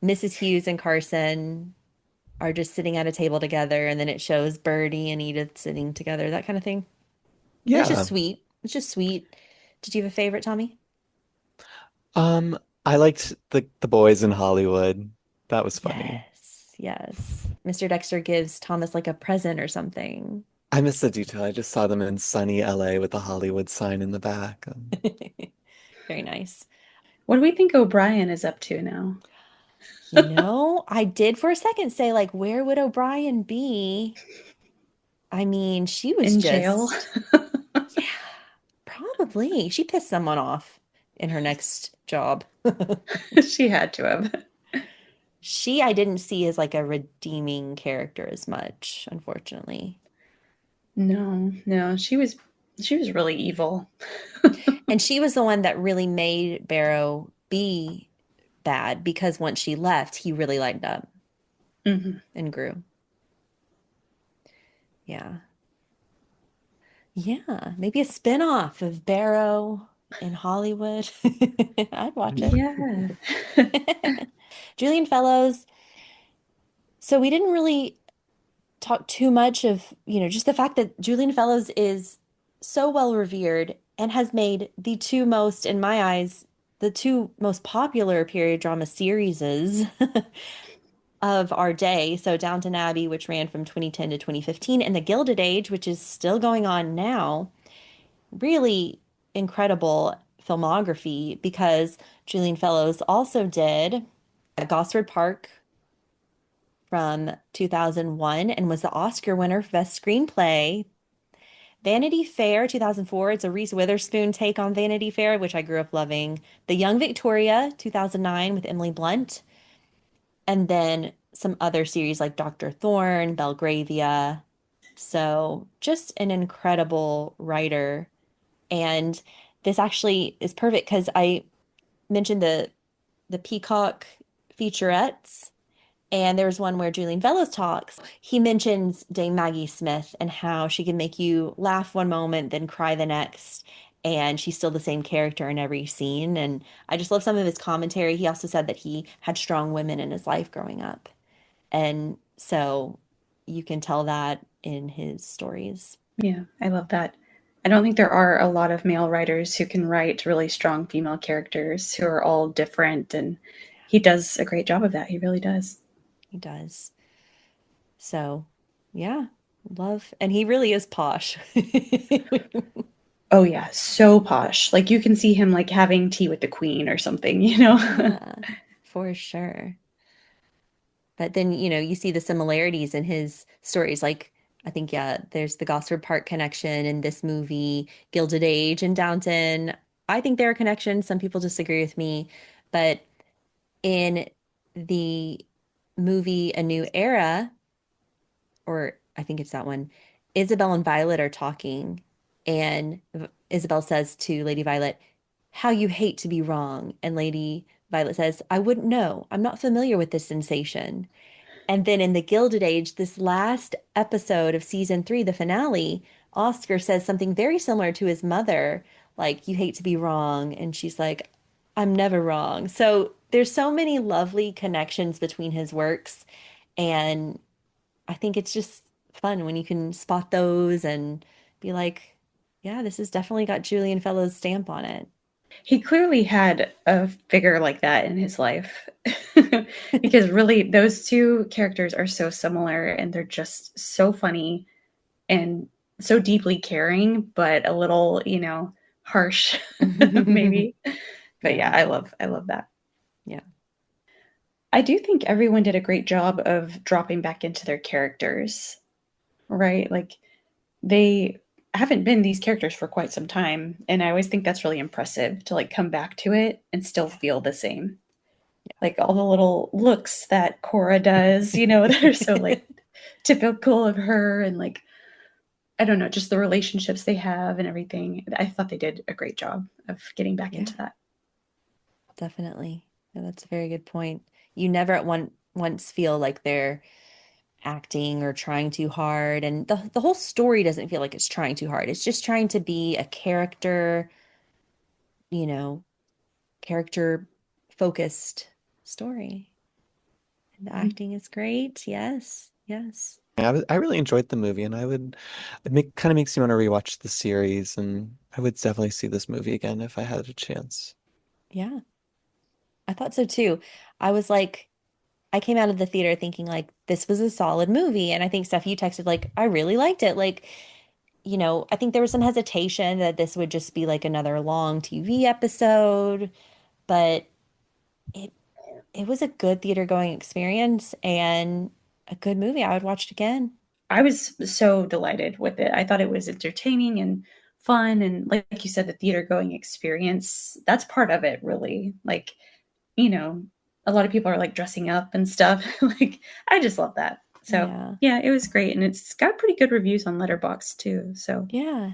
Mrs. Hughes and Carson are just sitting at a table together, and then it shows Birdie and Edith sitting together, that kind of thing. And it's just Yeah. sweet. It's just sweet. Did you have a favorite, Tommy? Um, I liked the boys in Hollywood. That was funny. Yes, yes. Mr. Dexter gives Thomas like a present or something. I missed the detail. I just saw them in sunny LA with the Hollywood sign in the back. Very nice. What do we think O'Brien is up to now? I did for a second say, like, where would O'Brien be? I mean, she was In jail? just, yeah, probably. She pissed someone off in her next job. She had to have. I didn't see as like a redeeming character as much, unfortunately. No, no, she was really evil. And she was the one that really made Barrow be bad because once she left, he really lightened up Hmm. and grew. Yeah. Yeah. Maybe a spin-off of Barrow in Hollywood. I'd watch it. Yeah. Julian Fellows. So we didn't really talk too much of, just the fact that Julian Fellows is so well revered and has made the two most, in my eyes, the two most popular period drama series of our day. So Downton Abbey, which ran from 2010 to 2015, and The Gilded Age, which is still going on now. Really incredible filmography because Julian Fellows also did Gosford Park from 2001 and was the Oscar winner for Best Screenplay. Vanity Fair 2004, it's a Reese Witherspoon take on Vanity Fair, which I grew up loving. The Young Victoria 2009 with Emily Blunt, and then some other series like Dr. Thorne, Belgravia. So just an incredible writer. And this actually is perfect because I mentioned the Peacock featurettes. And there's one where Julian Fellows talks. He mentions Dame Maggie Smith and how she can make you laugh one moment, then cry the next. And she's still the same character in every scene. And I just love some of his commentary. He also said that he had strong women in his life growing up. And so you can tell that in his stories. Yeah, I love that. I don't think there are a lot of male writers who can write really strong female characters who are all different, and he does a great job of that. He really does. He does. So, yeah, love. And he really is posh. Oh yeah, so posh. Like you can see him like having tea with the queen or something, you know? Yeah, for sure. But then, you see the similarities in his stories. Like, I think, yeah, there's the Gosford Park connection in this movie, Gilded Age and Downton. I think there are connections. Some people disagree with me. But in the movie A New Era, or I think it's that one, Isabel and Violet are talking, and Isabel says to Lady Violet, "How you hate to be wrong." And Lady Violet says, "I wouldn't know. I'm not familiar with this sensation." And then in the Gilded Age, this last episode of season three, the finale, Oscar says something very similar to his mother, like, "You hate to be wrong." And she's like, "I'm never wrong." So there's so many lovely connections between his works. And I think it's just fun when you can spot those and be like, yeah, this has definitely got Julian Fellowes' stamp on it. He clearly had a figure like that in his life. Because really those two characters are so similar and they're just so funny and so deeply caring, but a little, harsh maybe. But yeah, Yeah, I love that. yeah, I do think everyone did a great job of dropping back into their characters, right? Like they haven't been these characters for quite some time, and I always think that's really impressive to like come back to it and still feel the same. Like all the little looks that Cora does, that are so yeah. like typical of her and like I don't know, just the relationships they have and everything. I thought they did a great job of getting back Yeah, into that. definitely. Yeah, that's a very good point. You never at once feel like they're acting or trying too hard, and the whole story doesn't feel like it's trying too hard. It's just trying to be a character, you know, character focused story. And the Mhm. acting is great. Yes, yes. I really enjoyed the movie, and it kind of makes me want to rewatch the series, and I would definitely see this movie again if I had a chance. Yeah, I thought so too. I was like, I came out of the theater thinking like this was a solid movie. And I think Steph, you texted like, I really liked it. Like, I think there was some hesitation that this would just be like another long TV episode, but it it was a good theater going experience and a good movie. I would watch it again. I was so delighted with it. I thought it was entertaining and fun. And like you said, the theater going experience, that's part of it, really. Like, you know, a lot of people are like dressing up and stuff. Like, I just love that. So, Yeah. yeah, it was great. And it's got pretty good reviews on Letterboxd too. So, Yeah.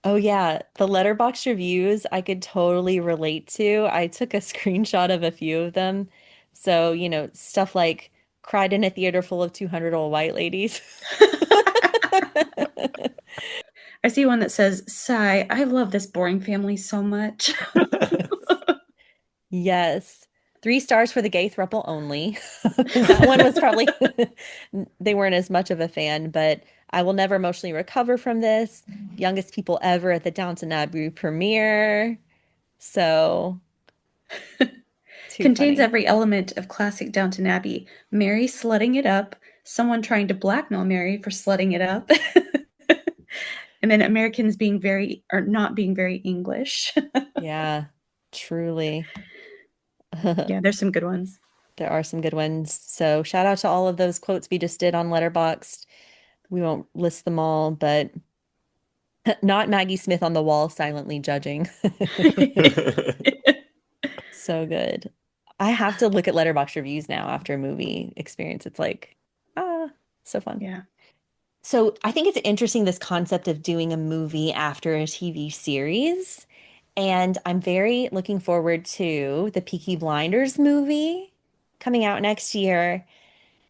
Oh yeah, the letterbox reviews I could totally relate to. I took a screenshot of a few of them. So, stuff like cried in a theater full of 200 old white ladies. I see one that says, Sigh, I love this boring family so much. Yes. 3 stars for the gay throuple only. That one was probably they weren't as much of a fan, but I will never emotionally recover from this. Youngest people ever at the Downton Abbey premiere. So Too Contains funny. every element of classic Downton Abbey. Mary slutting it up, someone trying to blackmail Mary for slutting it up, and then Americans being very or not being very English. Yeah, truly. Yeah, there's some good ones. There are some good ones. So shout out to all of those quotes we just did on Letterboxd. We won't list them all, but not Maggie Smith on the wall silently judging. So good. I have to look at Letterboxd reviews now after a movie experience. It's like, ah, so fun. Yeah, So I think it's interesting this concept of doing a movie after a TV series. And I'm very looking forward to the Peaky Blinders movie coming out next year.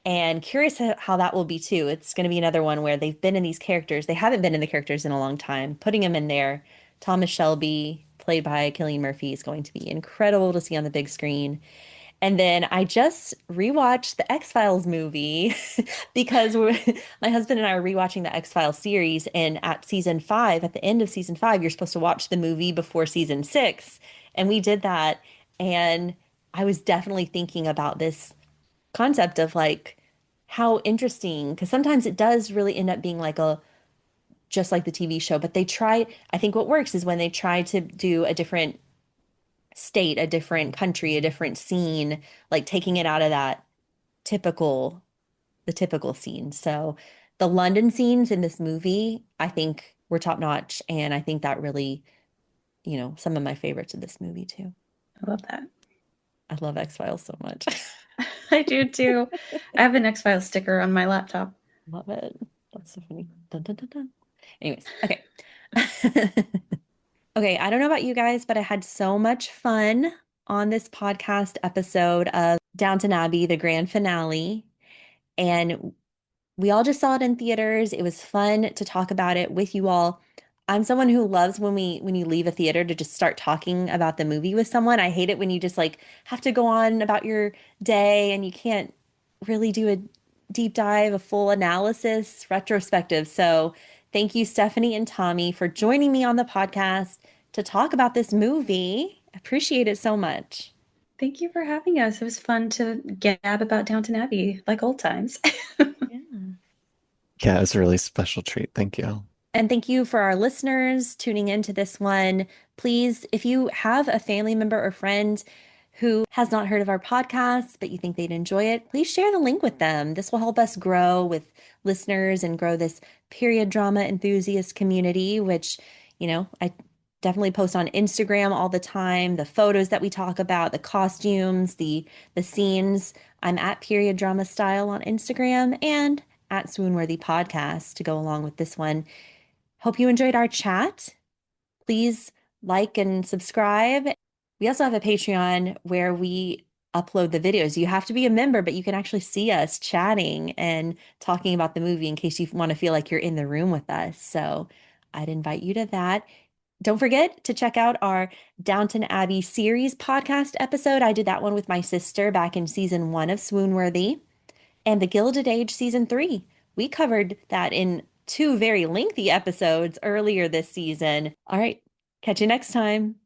And curious how that will be too. It's going to be another one where they've been in these characters. They haven't been in the characters in a long time. Putting them in there. Thomas Shelby, played by Cillian Murphy, is going to be incredible to see on the big screen. And then I just rewatched the X-Files movie because my husband and I are rewatching the X-Files series. And at season 5, at the end of season 5, you're supposed to watch the movie before season 6. And we did that. And I was definitely thinking about this concept of like how interesting, because sometimes it does really end up being like a just like the TV show, but they try, I think what works is when they try to do a different state, a different country, a different scene, like taking it out of that typical, the typical scene. So the London scenes in this movie, I think were top notch. And I think that really, some of my favorites of this movie too. I love that. I love X-Files so much. I do too. I have an X-Files sticker on my laptop. Love it. That's so funny. Dun, dun, dun, dun. Anyways, okay. Okay, I don't know about you guys, but I had so much fun on this podcast episode of Downton Abbey, the grand finale. And we all just saw it in theaters. It was fun to talk about it with you all. I'm someone who loves when you leave a theater to just start talking about the movie with someone. I hate it when you just like have to go on about your day and you can't really do a deep dive, a full analysis, retrospective. So, thank you, Stephanie and Tommy, for joining me on the podcast to talk about this movie. I appreciate it so much. Thank you for having us. It was fun to gab about Downton Abbey like old times. Yeah. Yeah, it was a really special treat. Thank you. And thank you for our listeners tuning into this one. Please, if you have a family member or friend who has not heard of our podcast, but you think they'd enjoy it, please share the link with them. This will help us grow with listeners and grow this period drama enthusiast community, which, I definitely post on Instagram all the time, the photos that we talk about, the costumes, the scenes. I'm at Period Drama Style on Instagram and at Swoon-Worthy Podcast to go along with this one. Hope you enjoyed our chat. Please like and subscribe. We also have a Patreon where we upload the videos. You have to be a member, but you can actually see us chatting and talking about the movie in case you want to feel like you're in the room with us. So I'd invite you to that. Don't forget to check out our Downton Abbey series podcast episode. I did that one with my sister back in season 1 of Swoon-Worthy and the Gilded Age season 3. We covered that in 2 very lengthy episodes earlier this season. All right, catch you next time.